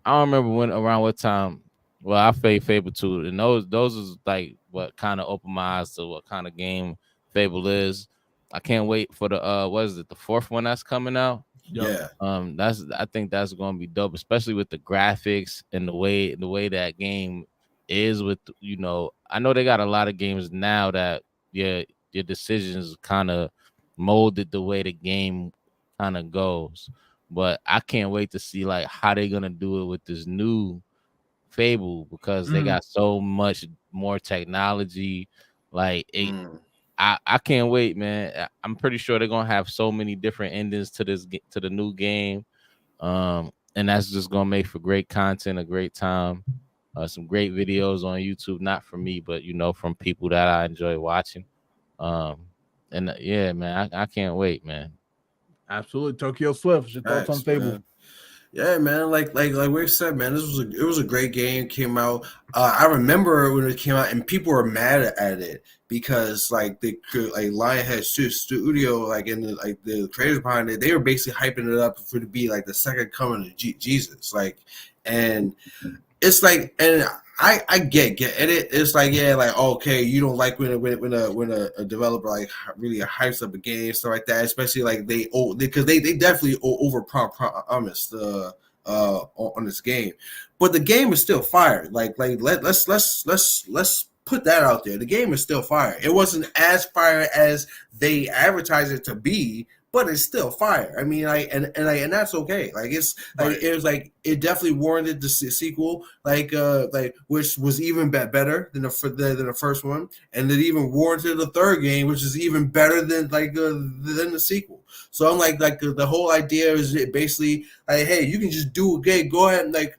I don't remember when around what time. Well, I played Fable 2, and those is like what kind of opened my eyes to what kind of game Fable is. I can't wait for the what is it, the fourth one that's coming out. Yeah. That's I think that's gonna be dope, especially with the graphics and the way that game is with I know they got a lot of games now that your decisions kind of molded the way the game kind of goes. But I can't wait to see like how they're gonna do it with this new Fable because they got so much more technology. Like I can't wait, man. I'm pretty sure they're gonna have so many different endings to to the new game. And that's just gonna make for great content, a great time, some great videos on YouTube. Not from me, but from people that I enjoy watching. And yeah, man, I can't wait, man. Absolutely. Tokyo Swift, what's your thoughts on Fable? Man. Yeah, man. Like we said, man, it was a great game. Came out. I remember when it came out, and people were mad at it because like they could like Lionhead Studio, like in the creators behind it, they were basically hyping it up for it to be like the second coming of Jesus, like, and it's like, and I get it. It's like, yeah, like, okay, you don't like when a developer like really hypes up a game, stuff like that, especially like because they definitely over promised on this game, but the game is still fire. Like let's put that out there. The game is still fire. It wasn't as fire as they advertised it to be, but it's still fire. I mean, and that's okay. Like it's like it was like it definitely warranted the sequel, like which was even better than the first one, and it even warranted the third game, which is even better than the sequel. So I'm like the whole idea is basically like, hey, you can just do okay, go ahead and like.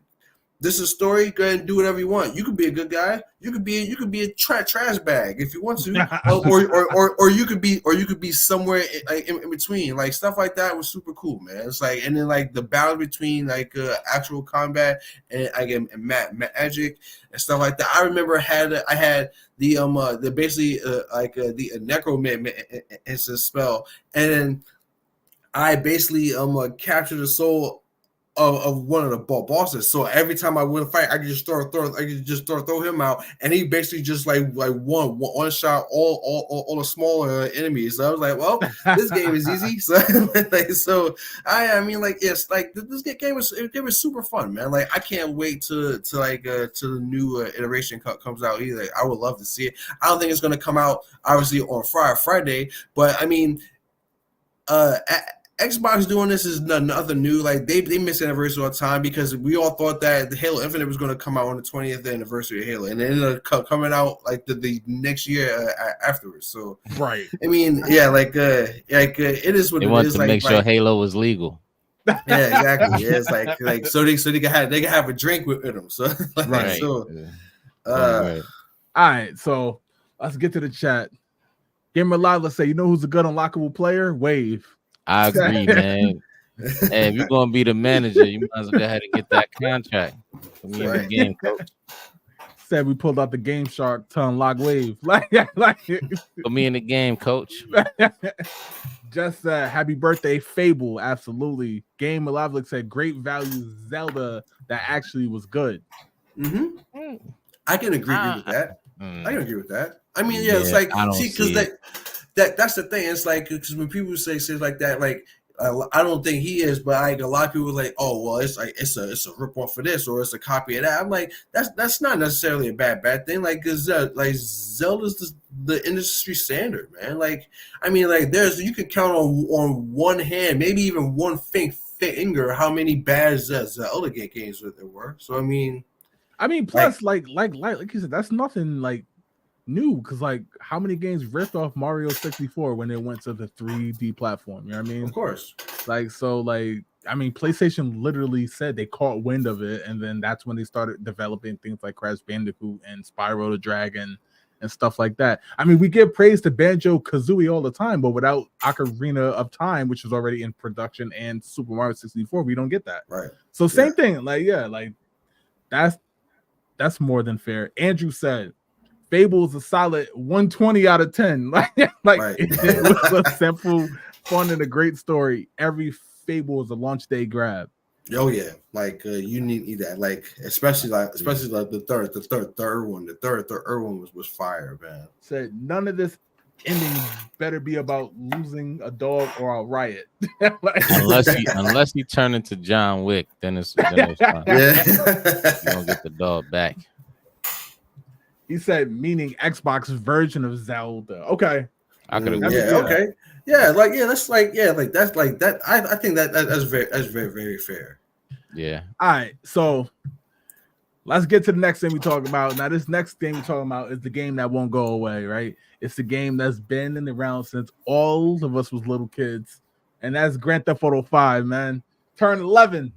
This is a story. Go ahead and do whatever you want. You could be a good guy. You could be a trash bag if you want to, or you could be somewhere in between. Like stuff like that was super cool, man. It's like, and then like the balance between like actual combat and magic and stuff like that. I remember I had the basically the necromancer spell, and then I basically captured the soul of one of the bosses. So every time I win a fight, I could just throw him out, and he basically just like one shot all the smaller enemies. So I was like, well, this game is easy. So I mean like yes, like this game was super fun, man. Like I can't wait to the new iteration comes out either. I would love to see it. I don't think it's gonna come out obviously on Friday, but I mean Xbox doing this is nothing new. Like they miss anniversary all the time because we all thought that the Halo Infinite was going to come out on the 20th anniversary of Halo, and it ended up coming out like the next year afterwards. So right, I mean, yeah, like it is what they it want is. to Like, make sure Halo was legal. Yeah, exactly. Yeah, it's like so they can have a drink with them. So right. So right. All right, so let's get to the chat. Gamer Live, let's say, you know who's a good unlockable player? Wave. I agree, man. Hey, if you're gonna be the manager, you might as well go ahead and get that contract. Put me in the game, coach. Said we pulled out the Game Shark to unlock Wave. Like Put me in the game, coach. Just happy birthday, Fable. Absolutely. Game Alive said great value Zelda that actually was good. I can agree with that. I can agree with that. I mean, yeah, it's like because that's the thing. It's like because when people say things like that, like I don't think he is, but like a lot of people are like, oh well, it's like it's a rip off for this or it's a copy of that. I'm like, that's not necessarily a bad thing. Like, cause like Zelda's the industry standard, man. Like, I mean, like you can count on one hand, maybe even one finger, how many bad Zelda games there were. So I mean, plus like you said, that's nothing like new because like how many games ripped off Mario 64 when it went to the 3D platform? You know what I mean? Of course. Like so, like I mean, PlayStation literally said they caught wind of it, and then that's when they started developing things like Crash Bandicoot and Spyro the Dragon and stuff like that. I mean, we give praise to Banjo Kazooie all the time, but without Ocarina of Time, which is already in production, and Super Mario 64, we don't get that. Right. So same thing. Like, yeah, like that's more than fair. Andrew said Fable is a solid 120 out of 10. Like Right. it was a simple, fun, and a great story. Every Fable is a launch day grab. Oh yeah, like you need that, like especially like the third one. The third one was fire, man. Said none of this ending better be about losing a dog or a riot. Like, unless he turn into John Wick, then it's fine. Yeah, You don't get the dog back. He said meaning Xbox version of Zelda. Okay. I could yeah, agree. okay. Yeah, like that's like that's like that. I think that's very fair. Yeah. All right, so let's get to the next thing we talk about. Now, this next thing we're talking about is the game that won't go away, right? It's the game that's been in the round since all of us was little kids, and that's Grand Theft Auto 5, man. Turned 11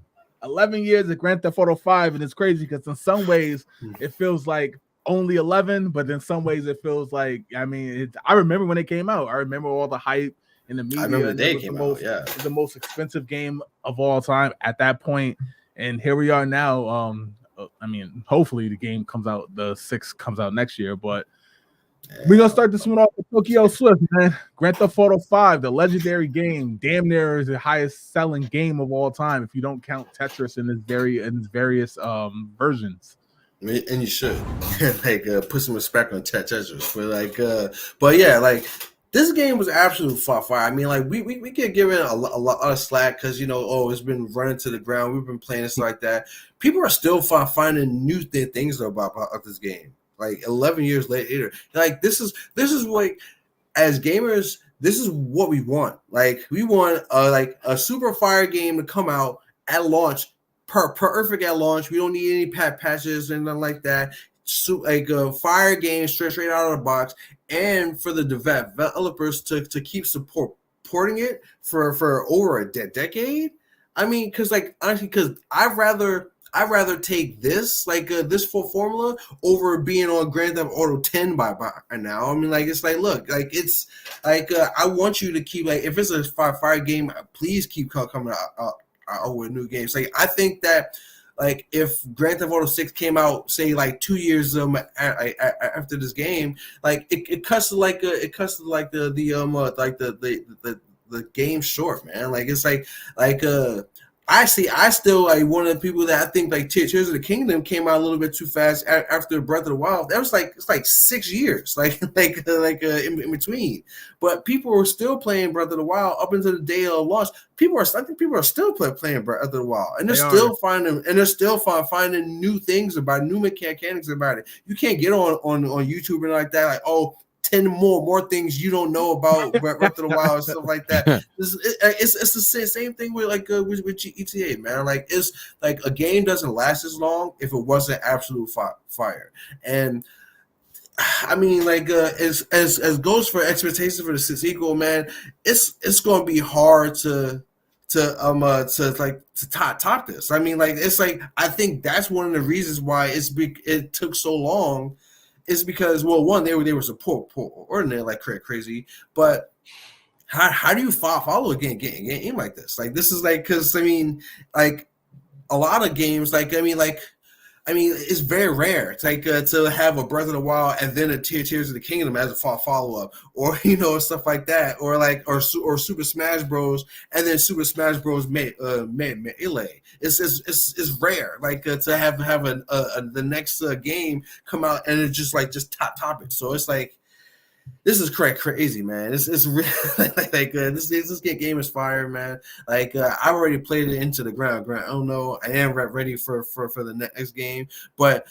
years of Grand Theft Auto 5, and it's crazy because in some ways it feels like only 11, but in some ways it feels like, I mean, I remember when it came out. I remember all the hype in the media. I remember the day it came out. Yeah, it was the most expensive game of all time at that point, and here we are now. I mean, hopefully the game comes out, the 6 comes out next year, but we're gonna start this one off with Tokyo Swift, man. Grand Theft Auto 5, the legendary game, damn near is the highest selling game of all time if you don't count Tetris in its various versions. And you should like put some respect on Tetris, but like, but yeah, like this game was absolute fire. I mean, like we get given a lot of slack because it's been running to the ground. We've been playing and stuff like that. People are still finding new things about this game. Like 11 years later, like this is like as gamers, this is what we want. Like we want like a super fire game to come out at launch. Perfect at launch. We don't need any patches and nothing like that. So, like a fire game straight out of the box, and for the developers to keep supporting it for over a decade. I mean, because like honestly, because I'd rather take this this full formula over being on Grand Theft Auto 10 by now. I mean, like it's like look, like it's like I want you to keep like if it's a fire game, please keep coming out with new games. Like I think that like if Grand Theft Auto 6 came out say like 2 years after this game, like it cuts to like the game short, man. Like it's like I still like one of the people that I think like Tears of the Kingdom came out a little bit too fast after Breath of the Wild. That was it's like 6 years, in between. But people were still playing Breath of the Wild up until the day of launch. I think people are still playing Breath of the Wild, and they're still finding new things about new mechanics about it. You can't get on YouTube and like that, like 10 more things you don't know about Breath of the Wild and stuff like that. It's the same thing with with GTA, man. Like it's like a game doesn't last as long if it wasn't absolute fire. And I mean, like as goes for expectations for the sequel, man, it's gonna be hard to top this. I mean, like it's like I think that's one of the reasons why it took so long. Is because one they were supporting it like crazy, but how do you follow a game like this? Like this is like because I mean like a lot of games I mean, it's very rare. It's like to have a Breath of the Wild and then a Tears of the Kingdom as a follow up, or stuff like that, or Super Smash Bros. And then Super Smash Bros. Melee. It's rare. Like to have the next game come out and it's just top it. So it's like. This is crazy, man. It's really like this game is fire, man. Like I already played it into the ground. I don't know. I am ready for the next game, but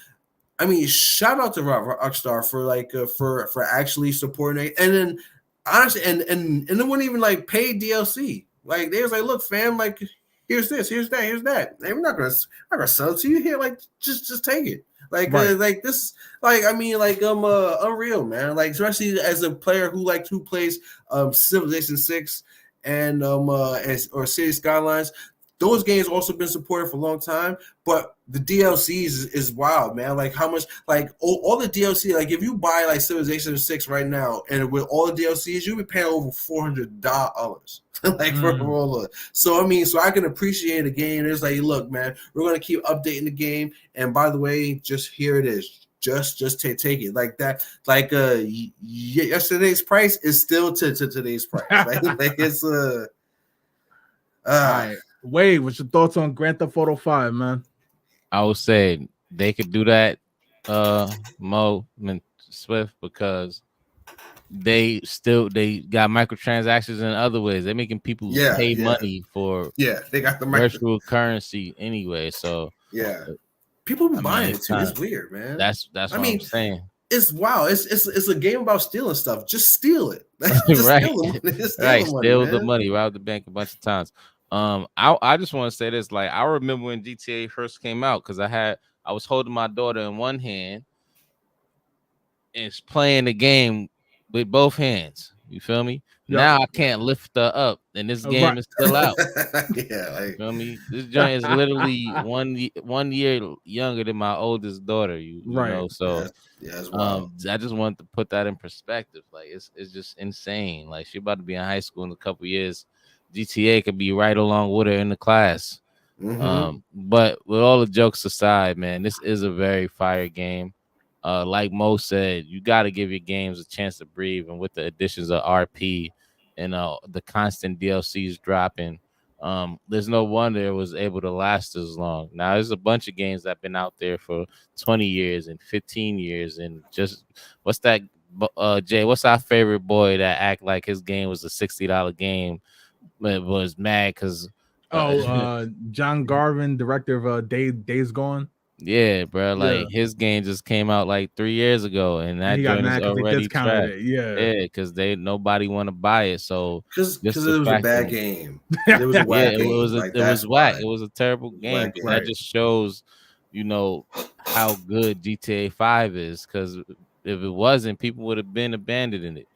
I mean, shout out to Rockstar for actually supporting it, and then honestly, and it wouldn't even like pay DLC. Like they was like, look, fam, like here's this, here's that. Hey, we're not gonna sell it to you here. Like just take it. Like right. Like this, like I mean, like unreal, man. Like especially as a player who plays Civilization 6 and or City Skylines. those games also been supported for a long time, but the DLCs is wild, man. Like how much, like all the DLC, like if you buy like Civilization 6 right now, and with all the DLCs, you'll be paying over $400, like for all of it. So I mean, so I can appreciate a game. It's like, look, man, we're gonna keep updating the game, and by the way, just here it is. Just take it like that. Like yesterday's price is still to today's price. Like it's All right, Wade, what's your thoughts on Grand Theft Auto 5, man? I would say they could do that, Mo and Swift, because they got microtransactions in other ways. They're making people pay money for they got the virtual currency anyway. So people be buying it too. It's weird, man. That's what I'm saying. It's wow. It's a game about stealing stuff. Just steal it. Just right. Steal the money. Rob the bank a bunch of times. I just want to say this. Like, I remember when GTA first came out, because I was holding my daughter in one hand and playing the game with both hands. You feel me? Yep. Now I can't lift her up, and this game is still out. You feel me? This joint is literally 1 year younger than my oldest daughter. You know, so I just wanted to put that in perspective. Like, it's just insane. Like, she about to be in high school in a couple years. GTA could be right along with her in the class. But with all the jokes aside, man, this is a very fire game. Like Mo said, you got to give your games a chance to breathe, and with the additions of RP and the constant DLCs dropping, there's no wonder it was able to last as long. Now, there's a bunch of games that have been out there for 20 years and 15 years, and just what's that, Jay? What's our favorite boy that act like his game was a $60 game? But was mad because John Garvin, director of Days Gone. Yeah, bro. Like his game just came out like 3 years ago, and that joint is already trash. Because nobody want to buy it. So because it was a bad game. It was a whack game. It was whack. It was a terrible game. That just shows, how good GTA 5 is. Because if it wasn't, people would have been abandoning it.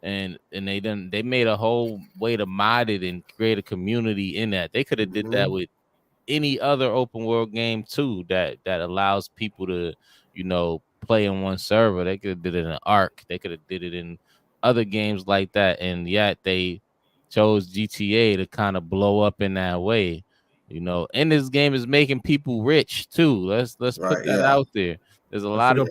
And they made a whole way to mod it and create a community in that. They could have did that with any other open world game too, that allows people to play in one server. They could have did it in Ark. They could have did it in other games like that, and yet they chose GTA to kind of blow up in that way. And this game is making people rich too. Let's put that out there. There's a lot of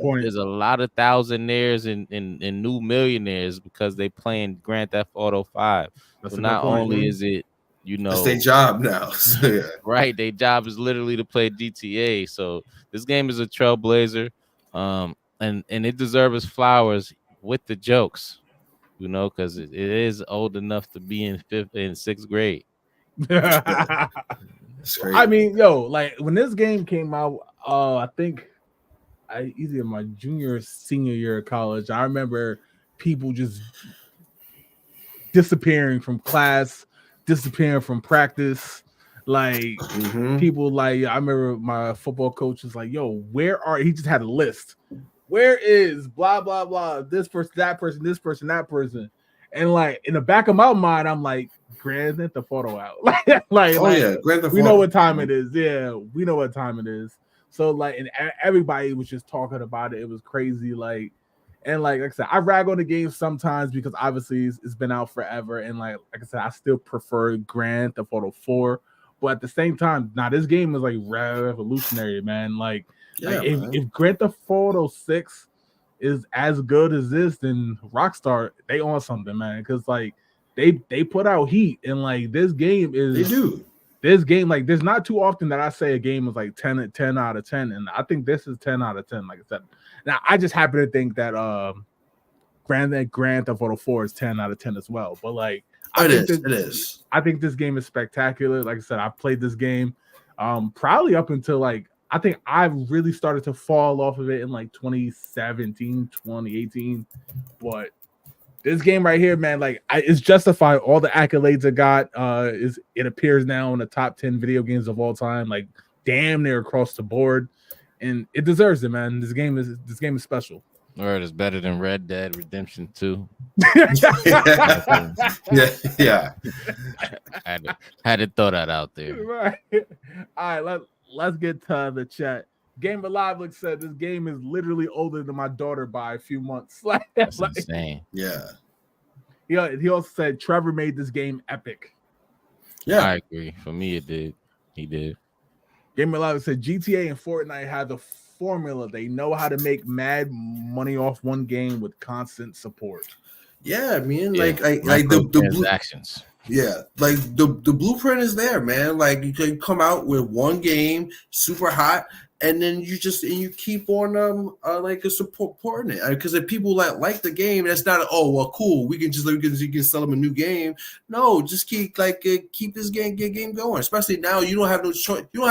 thousandaires and new millionaires because they playing Grand Theft Auto 5. So not only is it it's their job now. Right, their job is literally to play GTA. So this game is a trailblazer, and it deserves flowers with the jokes, because it is old enough to be in 5th and 6th grade. I mean, like when this game came out, I think either my junior or senior year of college, I remember people just disappearing from class, disappearing from practice. Like people, like I remember my football coach was like, "Yo, he just had a list. Where is blah blah blah? This person, that person, this person, that person." And like in the back of my mind, I'm like, Grand Theft Auto out. We know what time it is. Yeah, we know what time it is. So like, and everybody was just talking about it. It was crazy. Like I said, I rag on the game sometimes because obviously it's been out forever. And like I said, I still prefer Grand Theft Auto 4. But at the same time, this game is like revolutionary, man. If Grand Theft Auto 6 is as good as this, then Rockstar, they on something, man. Because like they put out heat, and like this game is. They do. This game, like, there's not too often that I say a game is like 10 out of 10, and I think this is 10 out of 10. Like I said, now I just happen to think that Grand Theft Auto 4 is 10 out of 10 as well. But like, it is. I think this game is spectacular. Like I said, I played this game probably up until like I think I really started to fall off of it in like 2017, 2018, but. This game right here, man, like it's justified. All the accolades it got. It appears now in the top 10 video games of all time, like damn near across the board, and it deserves it, man. This game is special. Word is better than Red Dead Redemption 2. yeah. Had to throw that out there. Right. All right, let's get to the chat. Game Alive said this game is literally older than my daughter by a few months. That's insane. Yeah. He also said Trevor made this game epic. Yeah. I agree. For me, it did. He did. Game Alive said GTA and Fortnite have the formula. They know how to make mad money off one game with constant support. Yeah, man. Yeah. Like the transactions. Yeah, like the blueprint is there, man. Like you can come out with one game, super hot, and then you keep on supporting it because if people like the game, that's not cool. We can you can sell them a new game. No, just keep this game going. Especially now, you don't have no choice. You don't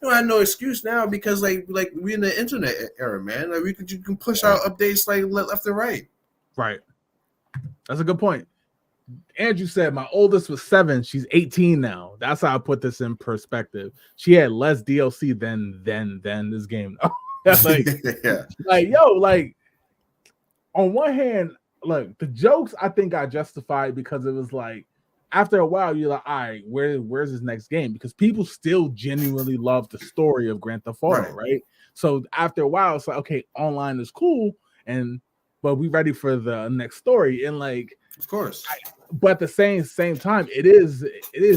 have no excuse now because like we're in the internet era, man. Like you can push out updates like left and right. Right. That's a good point. Andrew said my oldest was 7. She's 18 now. That's how I put this in perspective. She had less DLC than this game. That's like on one hand, look, the jokes I think I justified because it was like after a while you're like, all right, where's this next game? Because people still genuinely love the story of Grand Theft Auto, right? So after a while, it's like, okay, online is cool, but we ready for the next story, and like, of course. But at the same time, it is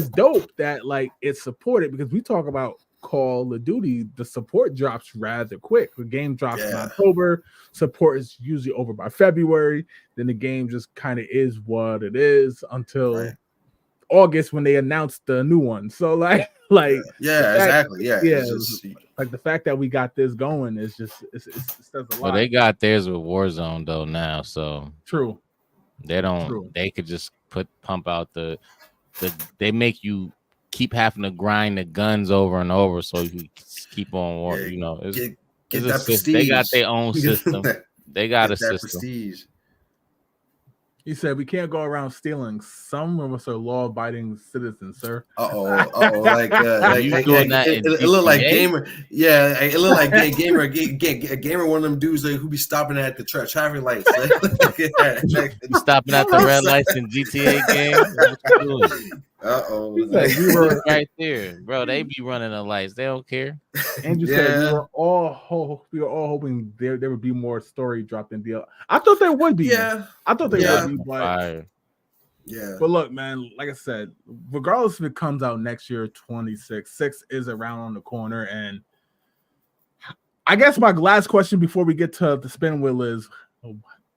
dope that like it's supported because we talk about Call of Duty, the support drops rather quick. The game drops in October, support is usually over by February. Then the game just kind of is what it is until August when they announce the new one. So exactly. Like the fact that we got this going is just it says a lot. Well, they got theirs with Warzone though now, so true. They don't. True. They could just pump out they make you keep having to grind the guns over and over, so you keep on war. You know, get that prestige. They got their own system. They got a system. Prestige. He said we can't go around stealing. Some of us are law-abiding citizens, sir. Like you doing that? It looked like gamer. Yeah, it looked like gamer. One of them dudes who be stopping at the traffic lights. Stopping at the red lights in GTA game. What you doing? We were right there, bro. They be running the lights. They don't care. And you said we were all hoping there would be more story dropped in DL. I thought there would be. Yeah, I thought there would be. But, yeah. But look, man, like I said, regardless if it comes out next year, 26, 6 is around on the corner. And I guess my last question before we get to the spin wheel is,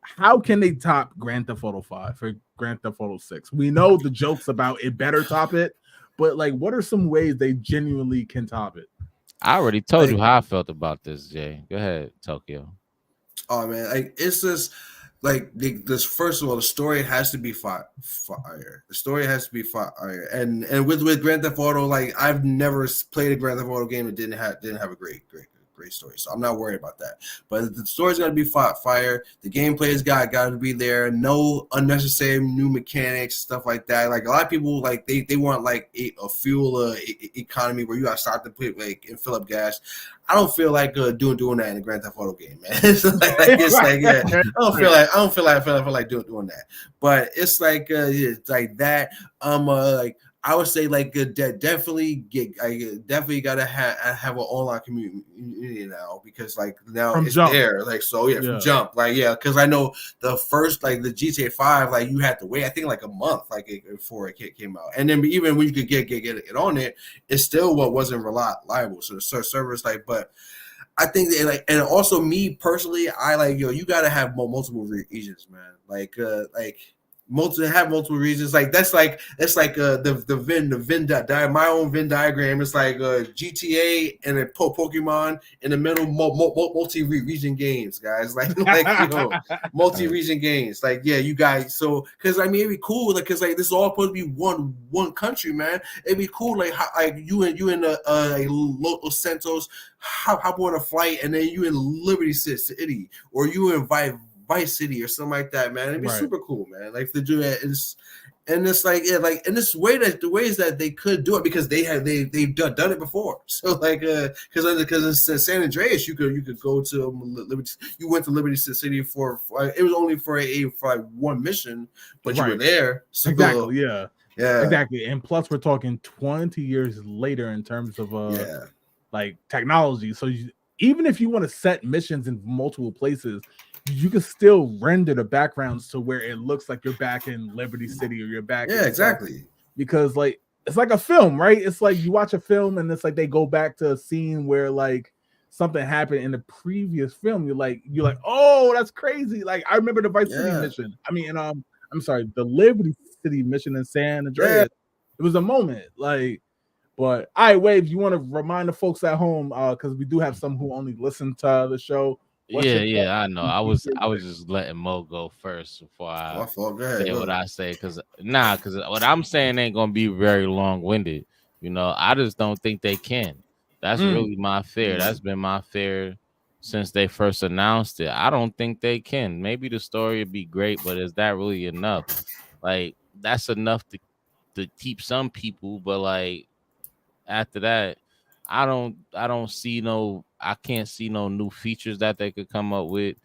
how can they top Grand Theft Auto 5 for Grand Theft Auto 6? We know the jokes about it better top it, but like, what are some ways they genuinely can top it? I already told you how I felt about this, Jay. Go ahead, Tokyo. Oh man, it's just this. First of all, the story has to be fire. The story has to be fire. And with Grand Theft Auto, like I've never played a Grand Theft Auto game that didn't have a great story, so I'm not worried about that. But the story's got to be fire. The gameplay has got to be there. No unnecessary new mechanics, stuff like that. Like a lot of people, like they want like a fuel economy where you got to start to put and fill up gas. I don't feel like doing that in a Grand Theft Auto game, man. It's I don't feel like doing that. But it's like that. I would say definitely gotta have an online community now because now from it's jump. there. From jump. Because I know the first the GTA 5 you had to wait I think a month before it came out, and then even when you could get it on it still wasn't reliable. So the servers but I think that, and also me personally, I you gotta have multiple regions, man. Multiple reasons. That's the Venn my own Venn diagram. It's like GTA and a Pokemon in the middle, multi-region games, guys. Multi-region games. You guys. So because it'd be cool. Because this is all supposed to be one country, man. It'd be cool. You in Los Santos hop on a flight, and then you in Liberty City, or you in Vice City or something like that, man. It'd be super cool, man. To do that And it's like, yeah, like in this way that the ways that they could do it because they've done it before. So like, because in San Andreas you could go to Liberty. You went to Liberty City for it was only for like one mission, but you were there. So exactly, yeah, yeah, exactly. And plus, we're talking 20 years later in terms of yeah, like technology. So even if you want to set missions in multiple places, you can still render the backgrounds to where it looks like you're back in Liberty City or you're back in exactly. because like it's like a film, right? It's like you watch a film and it's like they go back to a scene where like something happened in the previous film. You're like, oh, that's crazy. Like I remember the Vice City mission. I mean, I'm sorry, the Liberty City mission in San Andreas. It was a moment, like. But all right, Waves, you want to remind the folks at home because we do have some who only listen to the show. Yeah, I know. I was just letting Mo go first before I say what I say, because what I'm saying ain't gonna be very long winded. You know, I just don't think they can. That's really my fear. That's been my fear since they first announced it. I don't think they can. Maybe the story would be great, but is that really enough? Like that's enough to keep some people, but like after that, I can't see no new features that they could come up with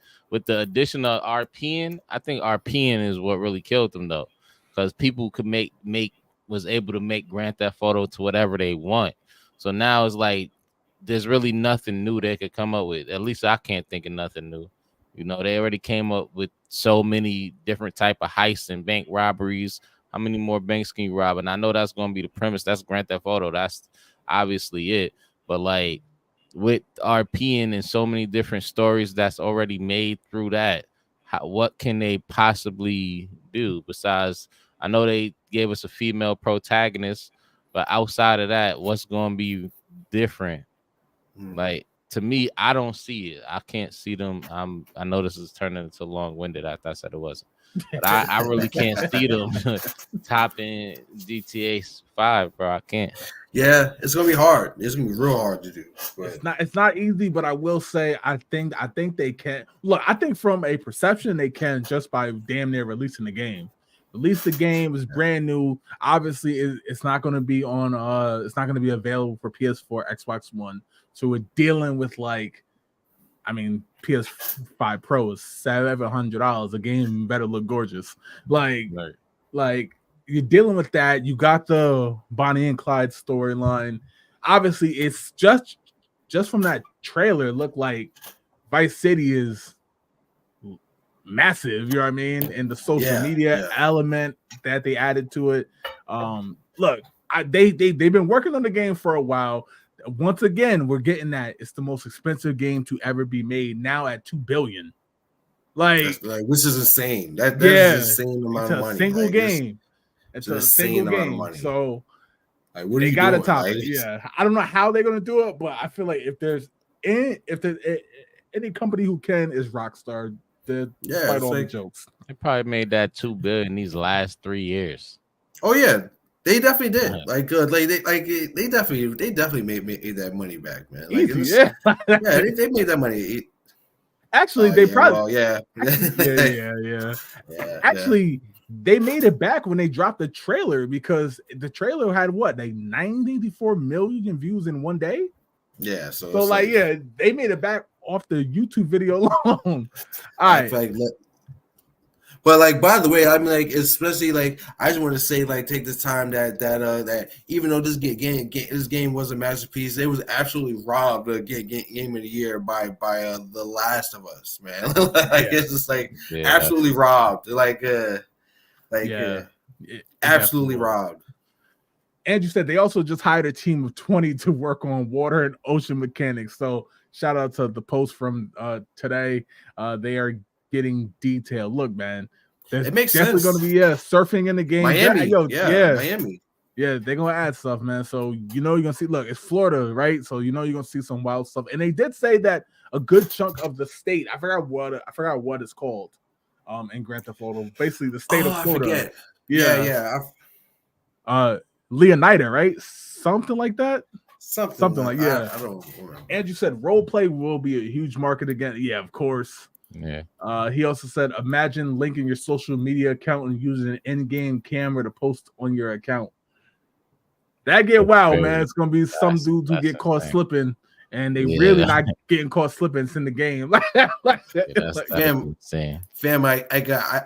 the addition of RPing. I think RPing is what really killed them though, because people could make was able to make Grand Theft Auto to whatever they want. So now it's like there's really nothing new they could come up with. At least I can't think of nothing new. You know, they already came up with so many different type of heists and bank robberies. How many more banks can you rob? And I know that's going to be the premise. That's Grand Theft Auto. That's obviously it. But like with RPing and so many different stories that's already made through that, what can they possibly do besides? I know they gave us a female protagonist, but outside of that, what's going to be different? Like to me, I don't see it. I can't see them. I know this is turning into long-winded after I said it wasn't, but I really can't see them topping GTA 5, bro. I can't. Yeah, it's gonna be hard. It's gonna be real hard to do. It's not easy, but I will say I think they can. Look, I think from a perception they can just by damn near releasing the game. Release the game is brand new. Obviously, it's not going to be on. It's not going to be available for PS4, Xbox One. So we're dealing with like, I mean, PS5 Pro is $700. The game better look gorgeous. Like you're dealing with that. You got the Bonnie and Clyde storyline. Obviously, it's just from that trailer, it looked like Vice City is massive. You know what I mean? And the social media element that they added to it. Look, they've been working on the game for a while. Once again, we're getting that it's the most expensive game to ever be made. Now at $2 billion. Like this is insane. That is an insane amount of money. Single game. It's a single game. So like, what they got to top it. Yeah, I don't know how they're gonna do it, but I feel like if there's any company who can is Rockstar. Despite all the jokes, they probably made that $2 billion these last 3 years. Oh yeah, they definitely did. They definitely made that money back, man. Like, easy, they made that money. Actually, they probably Actually, they made it back when they dropped the trailer because the trailer had what, like 94 million views in one day. Yeah, so like they made it back off the YouTube video alone. All right. But like, by the way, I mean, like, especially like, I just want to say, like, take this time that even though this game was a masterpiece, they was absolutely robbed of game of the year by The Last of Us, man. It's just like absolutely robbed, absolutely robbed. And you said they also just hired a team of 20 to work on water and ocean mechanics. So shout out to the post from today. They are getting detailed. Look, man, it makes definitely sense. Going to be surfing in the game. Miami, Miami. Yeah, they're gonna add stuff, man. So you're gonna see. Look, it's Florida, right? So you're gonna see some wild stuff. And they did say that a good chunk of the state. I forgot what it's called. In Grand Theft Auto, basically the state of Florida. Leonida, right? Something like that. Something like I don't remember. And you said role play will be a huge market again. Yeah, of course. Yeah. He also said, imagine linking your social media account and using an in-game camera to post on your account. That get wild, man. It's gonna be some dudes who get caught slipping, and they really not getting caught slipping. It's in the game. That's insane. Fam, I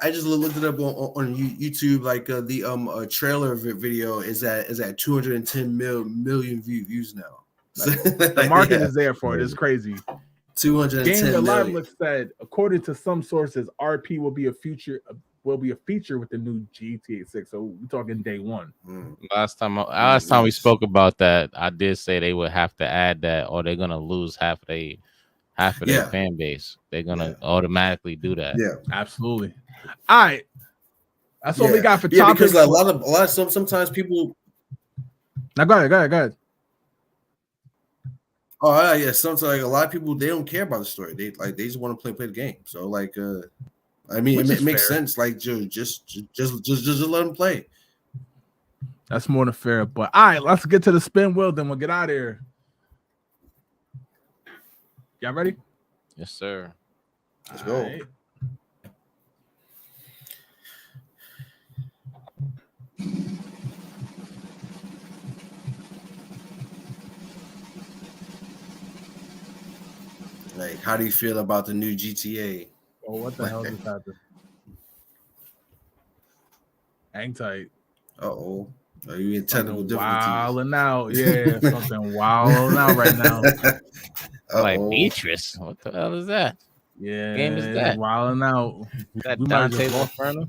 just looked it up on YouTube. Like the trailer video is at 210 million views now. So, the market is there for it. It's crazy. 210 Game million. Live said, according to some sources, RP will be a feature with the new GTA 6. So we're talking day one. Last time we spoke about that, I did say they would have to add that, or they're gonna lose half of their fan base. They're gonna automatically do that. Yeah, absolutely. All right, that's what we got for topics. Because a lot of sometimes people. Now go ahead. Oh yeah, sometimes like a lot of people they don't care about the story. They just want to play the game. So like I mean it makes sense. Like just let them play. That's more than fair. But all right, let's get to the spin wheel. Then we'll get out of here. Y'all ready? Yes, sir. Let's go. Right. Like, how do you feel about the new GTA? Oh, what the hell just happened? Hang tight. Uh-oh. Are you in technical difficulties? Wilding out. Yeah, something wilding out right now. Like Beatrice. What the hell is that? Yeah. What game is that? Wilding out. That Dante Inferno?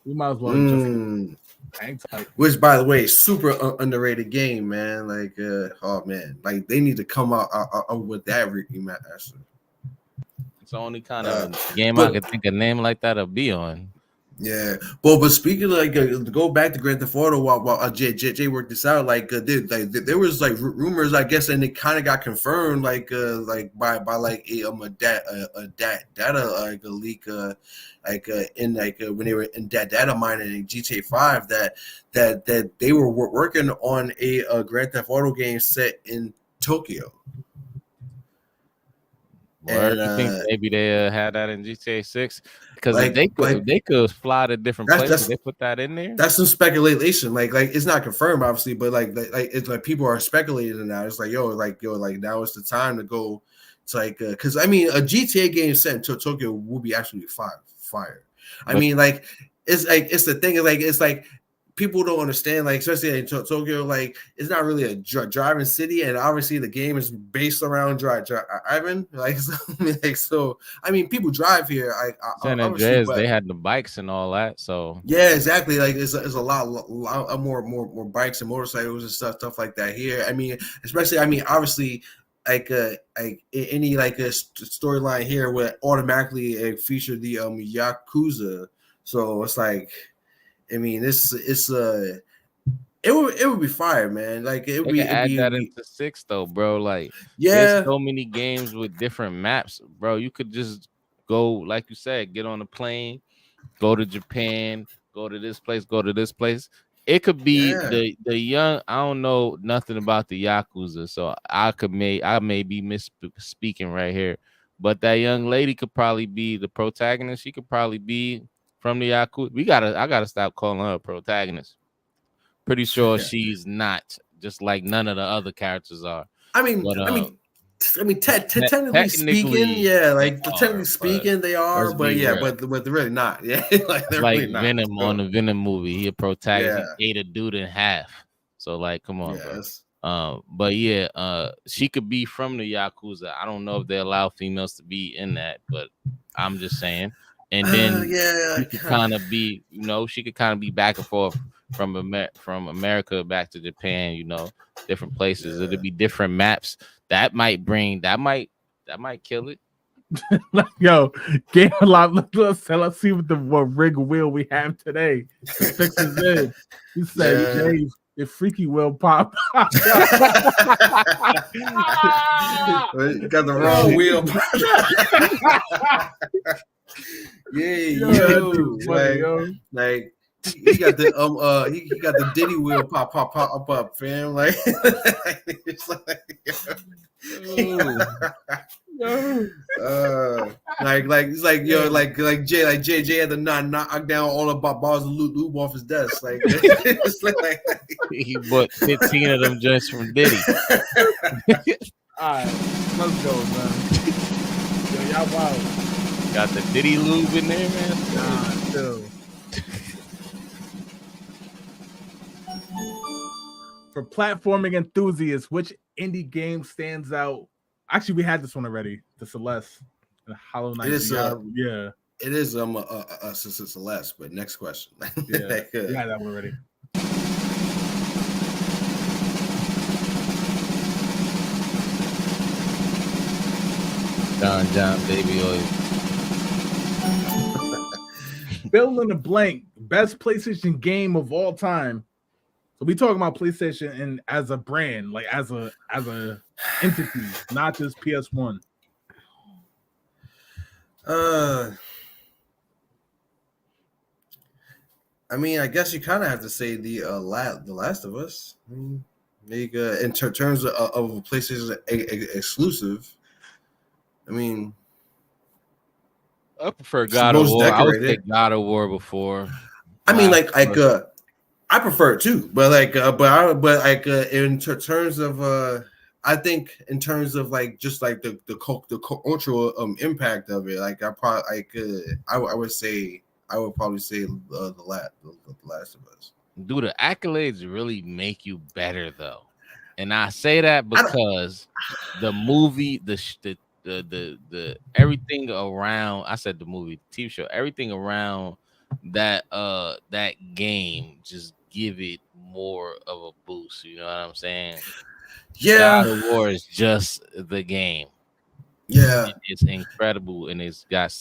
We might as well just hang tight. Which, by the way, super underrated game, man. Like, oh man, like they need to come out with that remaster. It's the only kind of game I could think a name like that'll be on. Yeah, but speaking of, like to go back to Grand Theft Auto, while JJ worked this out, like there was like rumors, I guess, and it kind of got confirmed, like by like a data like a leak, in when they were in data mining in GTA 5 that they were working on a Grand Theft Auto game set in Tokyo. And, you think maybe they had that in GTA 6? Because if they could fly to different places, they put that in there. That's some speculation. Like it's not confirmed, obviously, but like it's like people are speculating now. It's like like now it's the time to go. It's like because I mean a GTA game set in Tokyo will be absolutely fire. I mean like it's the thing is like it's like. People don't understand, like especially in Tokyo, like it's not really a driving city, and obviously the game is based around driving. So I mean, people drive here. San Andreas, they had the bikes and all that. So yeah, exactly. Like it's a lot more bikes and motorcycles and stuff like that here. I mean, especially obviously. Like any like a storyline here would automatically feature the Yakuza. So it's like. I mean, it would be fire, man. Like it would add that into 6 though, bro. Like there's so many games with different maps, bro. You could just go, like you said, get on a plane, go to Japan, go to this place, go to this place. It could be the young. I don't know nothing about the Yakuza, so I may be misspeaking right here, but that young lady could probably be the protagonist. She could probably be. From the Yakuza, I gotta stop calling her a protagonist. Pretty sure she's not, just like none of the other characters are. I mean, technically speaking, technically speaking, they are, but but they're really not. Yeah, like they're like really not. Venom on the Venom movie, he a protagonist. He ate a dude in half. So like, come on, bro. But yeah, she could be from the Yakuza. I don't know if they allow females to be in that, but I'm just saying. And then she could kind of be, she could kind of be back and forth from America back to Japan, different places. It'll be different maps. That might kill it. Yo, Game Live. Let's see what rig wheel we have today. Fixes in. He said, Jay, the freaky wheel pop. Got the wrong wheel. Yeah, like he got the he got the Diddy wheel pop up, fam. Like it's No. like it's like yo like Jay had to knock down all the bars of lube off his desk. Like it's like He bought 15 of them just from Diddy. All right, let's go, man. Yo, y'all wild. Got the Diddy lube in there, man. Nah, still. For platforming enthusiasts, which indie game stands out? Actually, we had this one already. The Celeste, the Hollow Knight. It is, yeah. It is Celeste. But next question. Yeah, we had that one already. John, baby oil. Fill in the blank. Best PlayStation game of all time. So we talking about PlayStation and as a brand, like as a entity, not just PS1. I mean, I guess you kind of have to say the Last of Us. I mean, in terms of a PlayStation exclusive. I mean, I prefer God of War. I would take God of War before. I mean, I prefer it too, but in terms of I think in terms of like just like the cultural impact of it, like I would probably say the Last of Us. Do the accolades really make you better though? And I say that because the movie, the everything around, I said the movie, TV show, everything around that that game just give it more of a boost. You know what I'm saying? Yeah, God of War is just the game. Yeah, it's incredible, and it got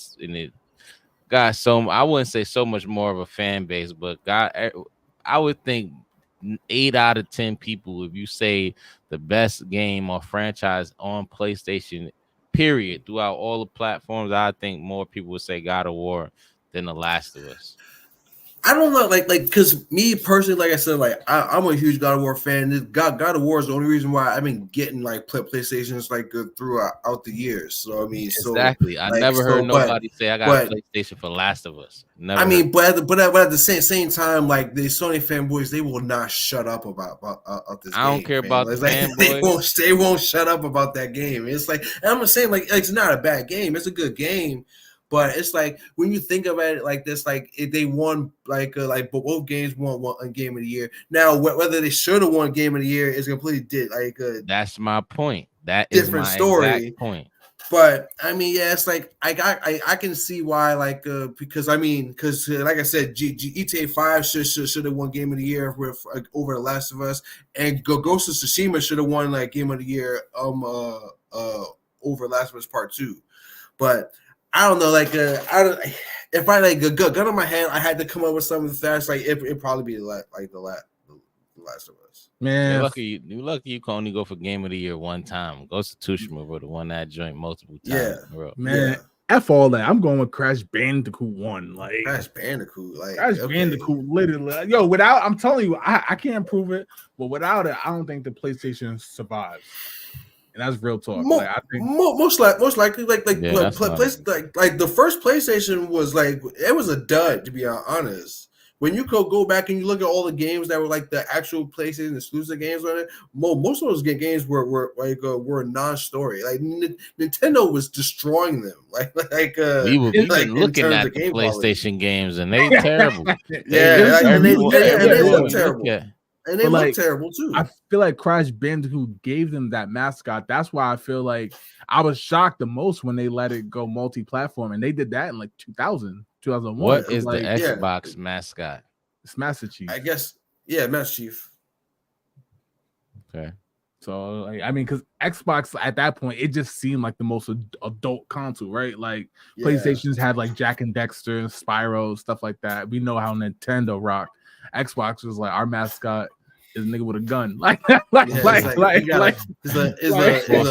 so, I wouldn't say so much more of a fan base, but I would think 8 out of 10 people, if you say the best game or franchise on PlayStation, period, throughout all the platforms, I think more people would say God of War than The Last of Us. I don't know, like, because me personally, like I said, like I'm a huge God of War fan. God of War is the only reason why I've been getting like PlayStations like throughout the years. So I mean, exactly. I never heard nobody say I got a PlayStation for Last of Us. Never. I mean, but at the same time, like the Sony fanboys, they will not shut up about this. I don't care about the fanboys. They won't shut up about that game. It's like, and I'm just saying, like it's not a bad game. It's a good game. But it's like when you think about it like this, like if they won like both games won a game of the year. Now whether they should have won game of the year is completely that's my point. That is my exact point. But I mean, yeah, it's like I can see why, like because like I said, GTA 5 should have won game of the year over The Last of Us, and Ghost of Tsushima should have won like game of the year over Last of Us Part 2. But I don't know, like if I like a gun on my head, I had to come up with something fast. Like it'd probably be like the Last of Us. Man, you're lucky you can only go for game of the year one time. Ghost of Tsushima would have won that joint multiple times. Yeah, man. F all that. I'm going with Crash Bandicoot 1. Like Crash Bandicoot, Bandicoot, literally. Yo, without, I'm telling you, I can't prove it, but without it, I don't think the PlayStation survives. And that's real talk. Like I think most likely, like the first PlayStation was like it was a dud, to be honest. When you go back and you look at all the games that were like the actual PlayStation exclusive games on it, most of those games were non-story. Like Nintendo was destroying them. We've been looking at the PlayStation games and they terrible. They look terrible. And they look terrible too. I feel like Crash Bandicoot gave them that mascot. That's why I feel like I was shocked the most when they let it go multi-platform, and they did that in like 2000, 2001. What is the Xbox mascot? It's Master Chief. I guess, yeah, Master Chief. Okay. So I mean, because Xbox at that point, it just seemed like the most adult console, right? Like PlayStations had like Jack and Dexter and Spyro, stuff like that. We know how Nintendo rocked. Xbox was like our mascot is a nigga with a gun. Force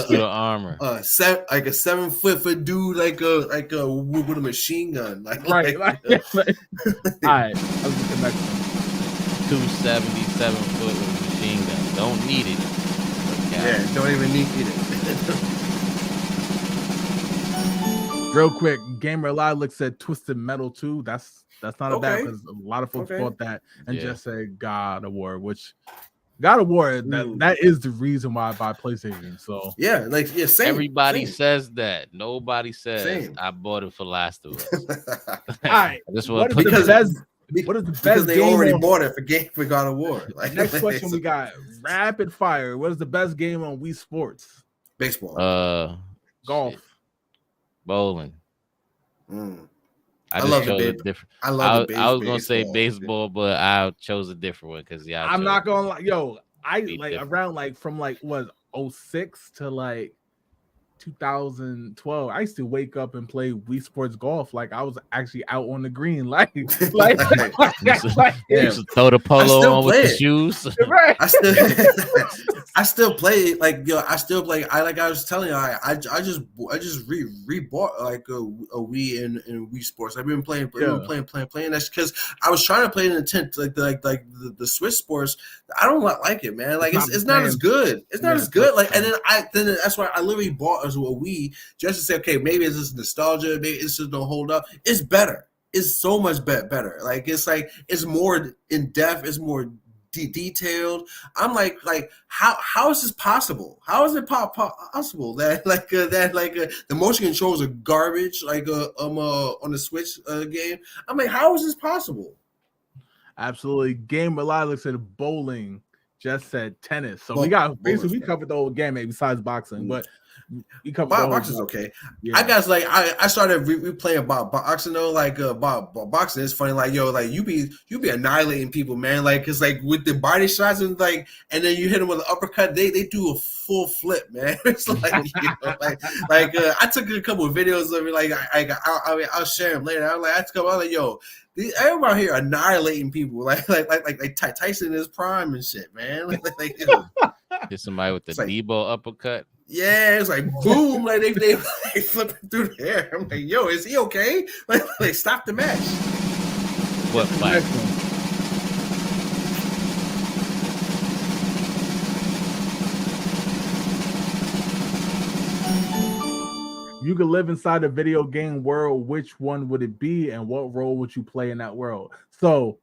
through the armor. like a 7 foot dude, like a with a machine gun. All right, let's get the next one. 277 foot with a machine gun. Don't need it. Yeah, don't even need it. Real quick, Gamer Live looks at Twisted Metal 2. That's not a bad, because a lot of folks bought that and just said God of War, which God of War that is the reason why I buy PlayStation. So same. Everybody says that. Nobody says I bought it for Last of Us. All right, what is the best because they game already bought it for God of War. Next question we got rapid fire. What is the best game on Wii Sports? Baseball. Golf. Shit. Bowling. I love it. Different. I love it. I was gonna say baseball, but I chose a different one because I'm not gonna lie. Yo, I like different. Around from 06 to 2012. I used to wake up and play Wii Sports Golf. Like I was actually out on the green. You should throw the polo on with the shoes. Right. I still play I was telling you, I just rebought like a Wii and Wii Sports. I've been playing. That's because I was trying to play an intent like the Switch Sports. I don't like it, man. Like it's not as good. It's not as good. Like and then that's why I literally bought as a Wii just to say, okay, maybe it's just nostalgia. Maybe it's just don't hold up. It's better. It's so much better. It's more in depth. It's more detailed. I'm like how is this possible? How is it possible that the motion controls are garbage on the Switch game? I'm like, how is this possible? Absolutely. Game Relied looks at bowling. Just said tennis. So we covered the whole gamut besides boxing, but we covered boxing's okay. Yeah. I guess I started replaying about boxing though. Boxing is funny. You be annihilating people, man. Cause with the body shots and then you hit them with an uppercut. They do a full flip, man. It's I took a couple of videos of it. I'll share them later. Everybody here annihilating people like Tyson in his prime and shit, man. Hit somebody with the Debo uppercut. Yeah, it's like boom, they flipping through the air. I'm like, yo, is he okay? Stop the match. What fight? You could live inside a video game world. Which one would it be, and what role would you play in that world? So,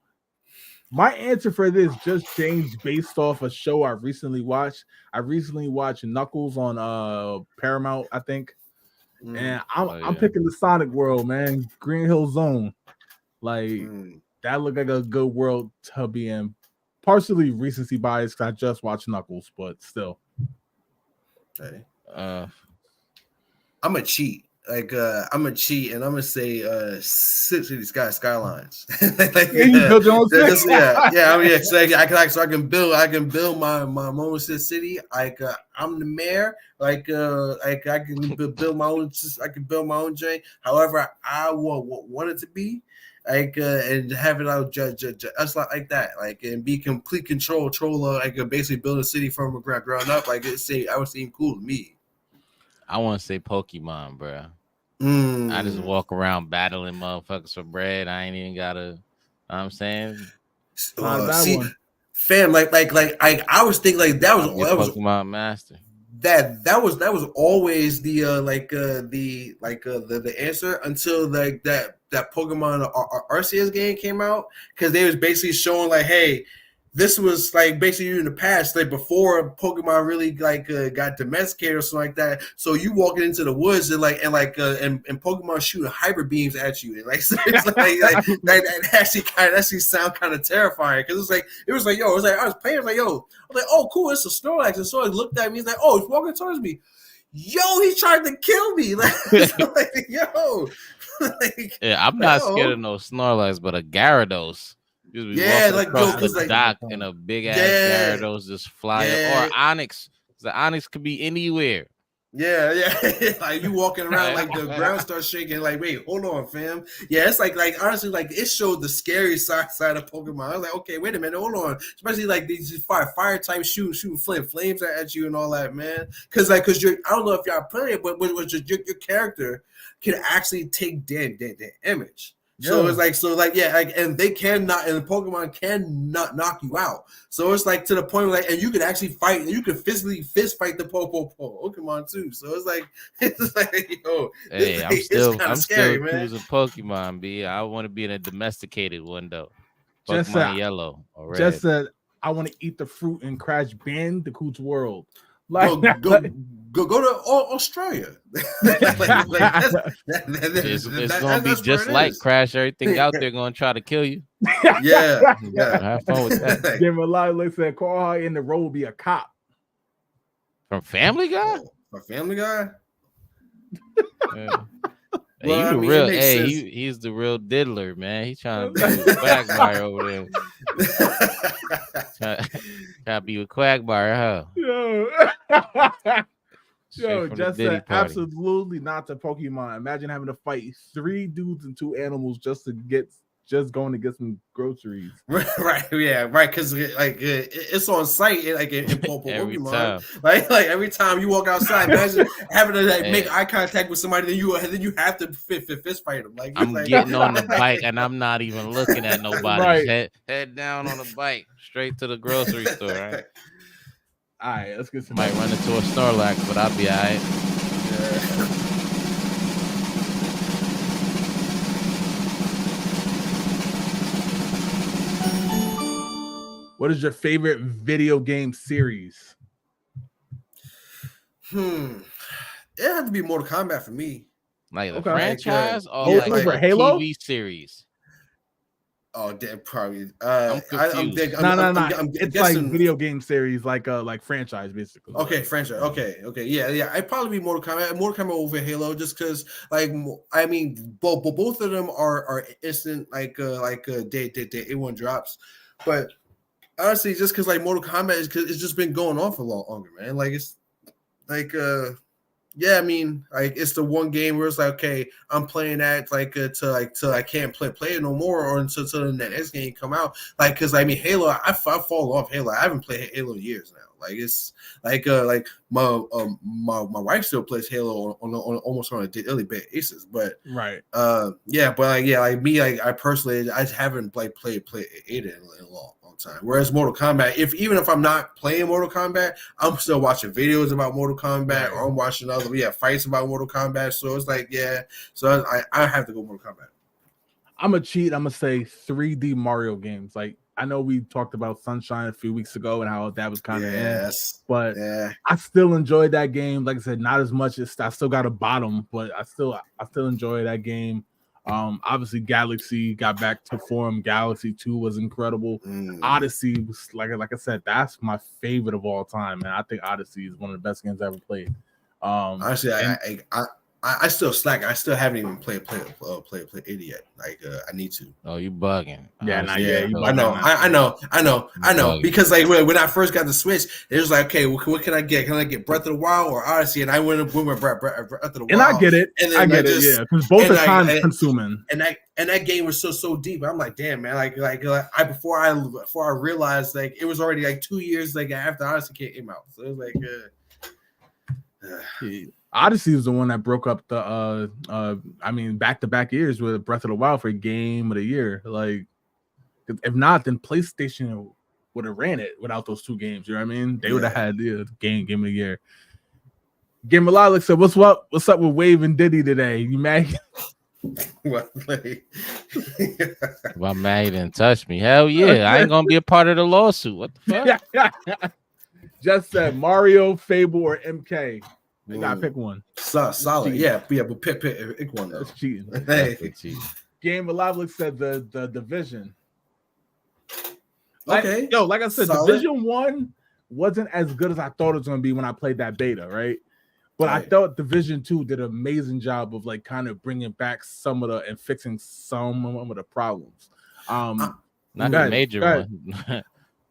my answer for this just changed based off a show I recently watched. I recently watched Knuckles on Paramount, I think, and I'm picking the Sonic world, man. Green Hill Zone, that looked like a good world to be in. Partially recency bias because I just watched Knuckles, but still. Okay. I'm a cheat. I'm a cheat, and I'm gonna say City Skylines. So I can build my own city. I'm the mayor. I can build my own. I can build my own joint. However, I want it to be. And have it out just like that, and be complete controller. I could basically build a city from the ground up. I would seem cool to me. I want to say Pokemon, bro. I just walk around battling motherfuckers for bread. I ain't even gotta. You know what I'm saying, fam, I was thinking that was Pokemon Master. That was always the answer until that Pokemon Arceus game came out, because they was basically showing hey, this was basically in the past, before Pokemon really got domesticated or something like that. So you walking into the woods and Pokemon shooting hyper beams at you, and that actually sound kind of terrifying, because I was playing, oh cool, it's a Snorlax, and so he looked at me, he's like, oh, he's walking towards me, yo, he tried to kill me, yo. I'm not scared of no Snorlax, but a Gyarados. Because the dock and a big ass Gyarados just fly up. Or Onyx. The Onyx could be anywhere. Yeah. Like you walking around, like the ground starts shaking. Like, wait, hold on, fam. Yeah, it's like honestly, like it showed the scary side of Pokemon. I was like, okay, wait a minute, hold on. Especially like these fire type shooting flames at you and all that, man. Because you're, I don't know if y'all play it, but your character can actually take damage. So it's like and they cannot, and the Pokemon cannot knock you out. So it's like to the point where, like, and you can actually fight, and you can physically fist fight the Pokemon too. So it's like yo, Hey, I'm it's still scary, man. choosing Pokemon. B. I want to be in a domesticated one though. Just Pokemon Yellow or Red. Just said I want to eat the fruit and Crash Bandicoots world. Like go to Australia. It's gonna be just like Crash. Everything out there gonna try to kill you. Yeah. Have fun with that. Give him a lot of looks at Carl in the role will be a cop from Family Guy. A Family Guy. Yeah. Well, he's the real diddler, man. He's trying to be a Quagmire over there. trying to be a Quagmire, huh? Yo, just said absolutely not the Pokemon. Imagine having to fight 3 dudes and 2 animals just going to get some groceries. Right, yeah, right. Because like it's on site, like in Pokemon. Time. Like every time you walk outside, imagine having to make eye contact with somebody, then you have to fist fight them. Like I'm getting on the bike and I'm not even looking at nobody. Right. Head down on the bike, straight to the grocery store. Right. All right, let's get some. Might run into a Snorlax, but I'll be all right. Yeah. What is your favorite video game series? It had to be Mortal Kombat for me. Like the franchise or like a Halo TV series? Oh, damn, probably. I'm confused. It's like video game series, like franchise, basically. Okay, franchise. Okay, yeah. I'd probably be Mortal Kombat over Halo, just because, like, I mean, both of them are instant, like day A1 drops, but honestly, just because like Mortal Kombat it's just been going on for longer, man. Like it's like yeah, I mean, like it's the one game where it's like, okay, I'm playing that till I can't play it no more, or until the next game come out. Like, because I mean, Halo, I fall off Halo. I haven't played Halo in years now. Like it's like my wife still plays Halo on almost on a daily basis, but right, like me, like I personally, I haven't played it in a long time. Whereas Mortal Kombat, even if I'm not playing Mortal Kombat, I'm still watching videos about Mortal Kombat, or I'm watching other fights about Mortal Kombat. So it's like, yeah, so I have to go Mortal Kombat. I'm a cheat. I'm gonna say 3D Mario games. Like I know we talked about Sunshine a few weeks ago and how that was kind of but I still enjoyed that game. Like I said, not as much as I still got a bottom, but I still enjoy that game. Obviously Galaxy got back to form. Galaxy 2 was incredible. Odyssey was like I said, that's my favorite of all time, man. I think Odyssey is one of the best games I ever played. Honestly, I still slack. I still haven't even played it yet. Like I need to. Oh, you bugging? I know. Because like when I first got the Switch, it was like, okay, what can I get? Can I get Breath of the Wild or Odyssey? And I went with Breath of the Wild. And I get it. I get it. Yeah, because both are time consuming. And that game was so deep. I'm like, damn, man. Like before I realized, like, it was already like 2 years like after Odyssey came out. So it was like. Odyssey was the one that broke up the back-to-back years with Breath of the Wild for Game of the Year. Like, if not, then PlayStation would have ran it without those 2 games. You know what I mean? They would have had the game of the year. Game of Lilac said, "What's up with Wave and Diddy today? You mad?" What? If I'm mad, he didn't touch me. Hell yeah, I ain't gonna be a part of the lawsuit. What the fuck? Just said Mario, Fable, or MK. You gotta pick one. Solid. Yeah, but pick one. That's cheating. Game of Lilac said the Division. Like I said, solid. Division 1 wasn't as good as I thought it was gonna be when I played that beta, right? But I thought Division 2 did an amazing job of like kind of bringing back some of and fixing some of the problems. Not the major one.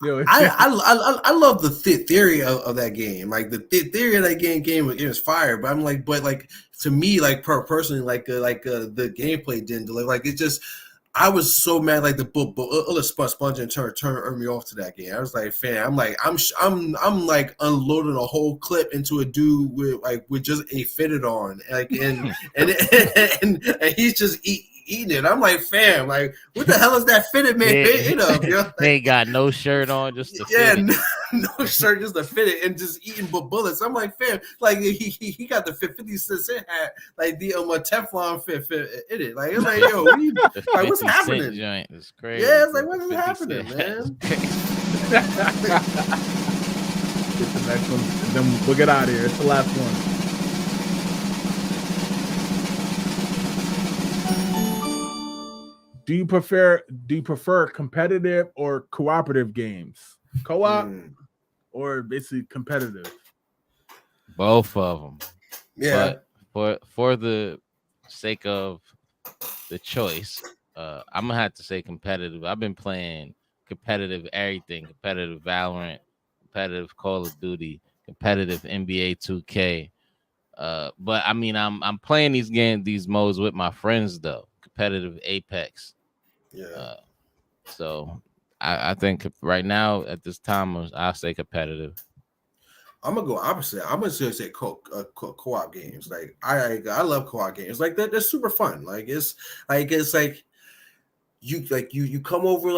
Yo, I love the theory of that game. Like the theory of that game is fire. But I'm like, to me, like personally, the gameplay didn't deliver. Like it just, I was so mad. Like the sponge and turned me off to that game. I was like, fam, I'm like unloading a whole clip into a dude with just a fitted on, like and he's just eating it. I'm like, fam, like, what the hell is that fitted man made of? Yo? Like, they ain't got no shirt on, just to yeah, fit it. no shirt, just to fit it, and just eating bullets. I'm like, fam, like he got the 50 cent hat, like the Teflon fit in it. Like, it's like, yo, like, what's happening? Joint is crazy. Yeah, it's like, what is happening, man? get the next one, and then we'll get out of here. It's the last one. Do you prefer competitive or cooperative games? Co-op or basically competitive? Both of them. Yeah. But for the sake of the choice, I'm gonna have to say competitive. I've been playing competitive everything: competitive Valorant, competitive Call of Duty, competitive NBA 2K. But I mean, I'm playing these modes with my friends though. Competitive Apex. Yeah. So I think right now at this time I'll say competitive. I'm gonna go opposite. I'm gonna say co-op games. Like I love co-op games. Like they're super fun. Like it's like you come over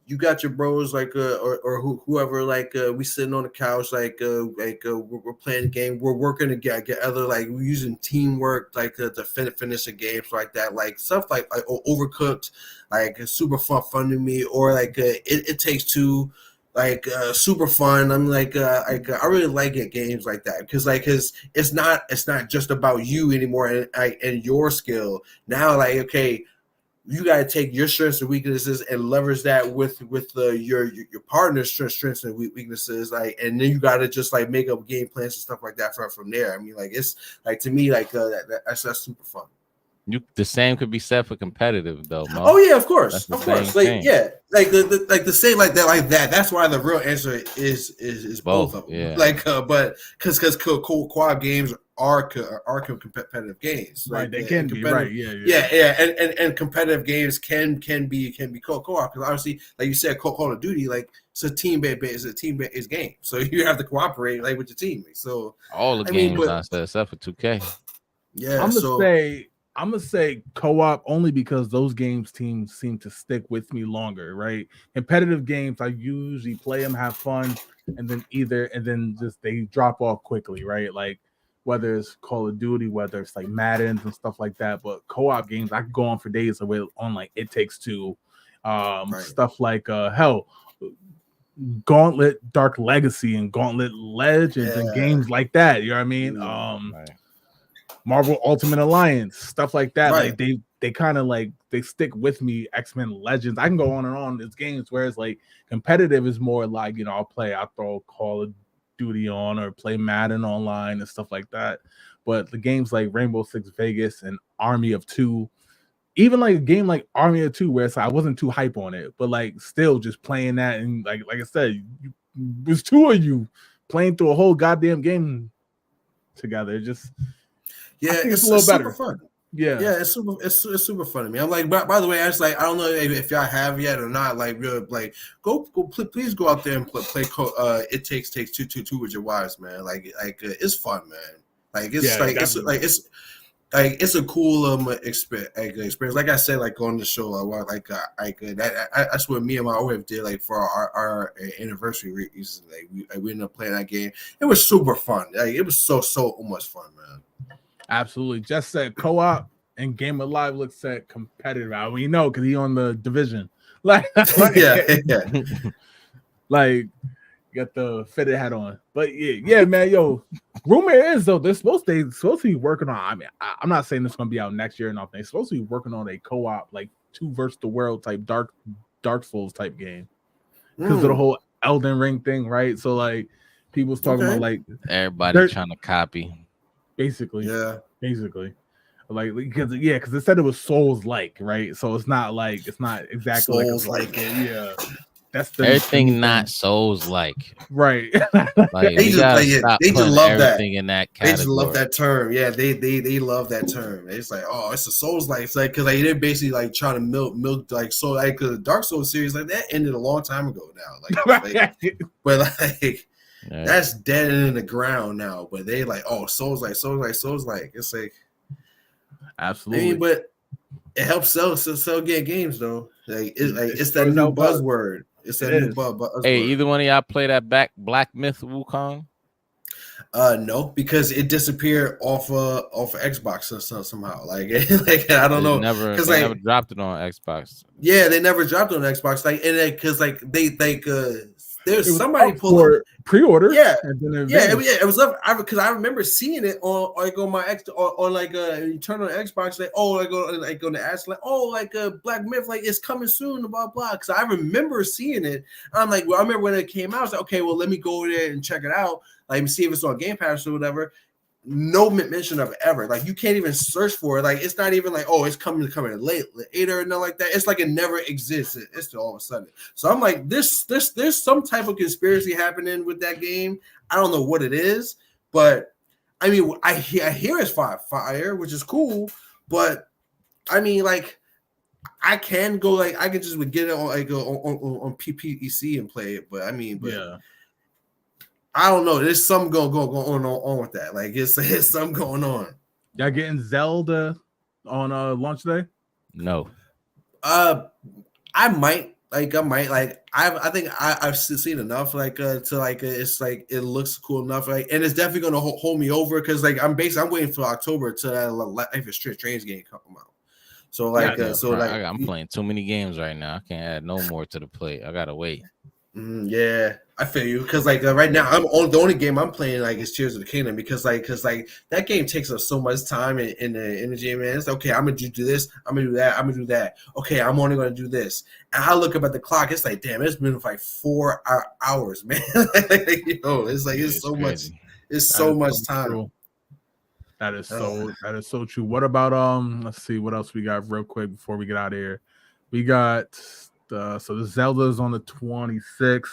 you got your bros or whoever we sitting on the couch we're playing a game, we're working together, like we're using teamwork to finish a game, so like that, like stuff like Overcooked, like super fun to me, or it takes two, super fun. I'm I really like it games like that because it's not just about you anymore and your skill. Now okay, you got to take your strengths and weaknesses and leverage that with your partner's strengths and weaknesses, and then you got to just make up game plans and stuff like that from there. I mean, it's to me that's super fun. The same could be said for competitive though, Mo. Oh yeah, of course. Yeah, the same like that. That's why the real answer is both of them. Yeah. But because co-op games are competitive games, right? They can be right. Yeah. And competitive games can be co-op, because obviously, like you said, Call of Duty, it's a team-based game, so you have to cooperate with your teammates. So all the games I said except for 2K. Yeah, I'm gonna say co-op only because those teams seem to stick with me longer, right? Competitive games, I usually play them, have fun, and then just they drop off quickly, right? Like whether it's Call of Duty, whether it's like Maddens and stuff like that. But co-op games, I can go on for days on like It Takes Two, stuff like hell, Gauntlet Dark Legacy and Gauntlet Legends and games like that. You know what I mean? Right. Marvel Ultimate Alliance, stuff like that. Right. Like they kind of they stick with me. X-Men Legends. I can go on and on. It's games, whereas competitive is more I'll throw Call of Duty on or play Madden online and stuff like that. But the games like Rainbow Six Vegas and Army of Two, even a game like Army of Two, where I wasn't too hype on it, but still just playing that, and like I said, there's two of you playing through a whole goddamn game together. It's a little better. Super fun. Yeah, it's super fun to me. I'm by the way, I don't know if y'all have yet or not. Please go out there and play It Takes Two with your wives, man. It's fun, man. It's a cool experience. Like I said, on the show, that's what me and my wife did. For our anniversary reason, we ended up playing that game. It was super fun. It was so much fun, man. Absolutely. Just said co-op and Game of Live looks at competitive. We know because he on the division. Yeah. Got the fitted hat on. But yeah, man. Yo, rumor is though they're supposed to be working on. I mean, I'm not saying it's gonna be out next year or nothing. They're supposed to be working on a co-op two versus the world type Dark Souls type game because of the whole Elden Ring thing, right? So people's talking about everybody trying to copy. Basically. Yeah. Basically. Like because it said it was Souls like, right? So it's not exactly Souls like like. yeah. That's the Everything new not thing. Souls like. Right. Like They we just gotta like it. stop They just putting love that. everything in that They just love category. that term. Yeah, they love that term. It's like, oh, it's a Souls like. It's like because like they're basically like trying to milk like so like because the Dark Souls series like that ended a long time ago now. But like Yeah. that's dead in the ground now. But they like, oh, Souls like. It's like Absolutely. I mean, but it helps sell get games though. Like it's that sure new help us. buzzword. It's that It new is. buzzword. Hey, either one of y'all play that Black Myth Wukong? No, because it disappeared off of Xbox somehow. Like I don't know, because They like never dropped it on Xbox. yeah, they never dropped it on Xbox. Like and because like they there's It was somebody up pulled up. for pre-order. Yeah, And then it yeah, vanished. it was up because I remember seeing it on like on my X on like you turn on Xbox like oh like on the ads like oh like Black Myth like it's coming soon blah blah because I remember seeing it. I'm like well I remember when it came out I was like okay well let me go there and check it out like see if it's on Game Pass or whatever. No mention of it ever. Like you can't even search for it. Like it's not even like oh it's coming later or nothing like that. It's like it never exists. It's all of a sudden. So I'm like there's some type of conspiracy happening with that game. I don't know what it is, but I mean I hear it's fire, which is cool. But I mean like I can go like I can just get it on like on PPEC and play it. But I mean but. Yeah. I don't know. There's something going on with that. Like it's something going on. Y'all getting Zelda on launch day? No. I might. I think I've seen enough. Like to like it's like it looks cool enough. Like and it's definitely gonna hold me over because like I'm waiting for October to that Life is Strange game come out. So like I'm playing too many games right now. I can't add no more to the plate. I gotta wait. Yeah, I feel you because like right now the only game I'm playing like is Tears of the Kingdom because that game takes up so much time and the energy, man. It's okay, I'm gonna do this, I'm gonna do that, I'm gonna do that. Okay, I'm only gonna do this, and I look up at the clock. It's like damn, it's been like 4 hours, man. It's like it's so crazy. Much. It's so much time. True. That is so true. What about let's see what else we got real quick before we get out of here. We got so the Zelda's on the 26th.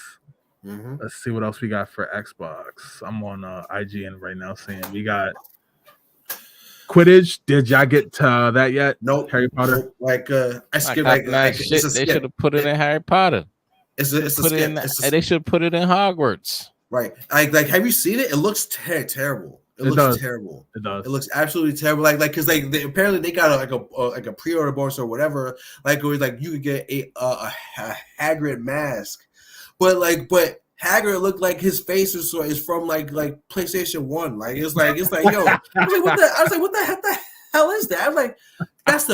Mm-hmm. Let's see what else we got for Xbox. I'm on IGN right now saying we got Quidditch. Did y'all get that yet? Nope. Harry Potter. Nope. Like I skipped like shit. They should have put it in Harry Potter. It's a skip. They should put it in Hogwarts. Right. Like have you seen it? It looks terrible. It looks terrible. It does. It looks absolutely terrible. Like because apparently they got like a pre-order bonus or whatever. Like it was like you could get a Hagrid mask, but Hagrid looked like his face is from like PlayStation 1. Like it's like yo. I was like what the hell is that? I was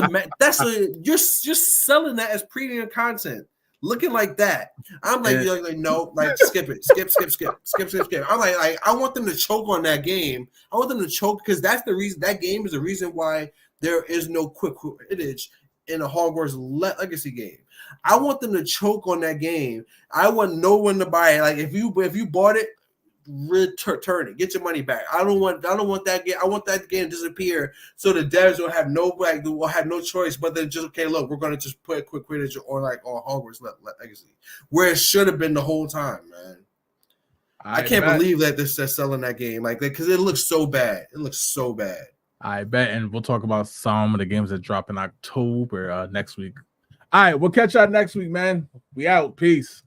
like that's you're selling that as premium content. Looking like that, I'm like, no, like skip it, skip. I'm like I want them to choke on that game. I want them to choke because that's the reason that game is the reason why there is no Quidditch in a Hogwarts Legacy game. I want them to choke on that game. I want no one to buy it. Like if you bought it, return it, get your money back. I don't want that game. I want that game to disappear so the devs will have no choice but then just okay. Look, we're gonna just put Quidditch on Hogwarts Legacy where it should have been the whole time, man. I can't believe that they're selling that game like that because it looks so bad. It looks so bad. I bet, and we'll talk about some of the games that drop in October next week. All right, we'll catch y'all next week, man. We out. Peace.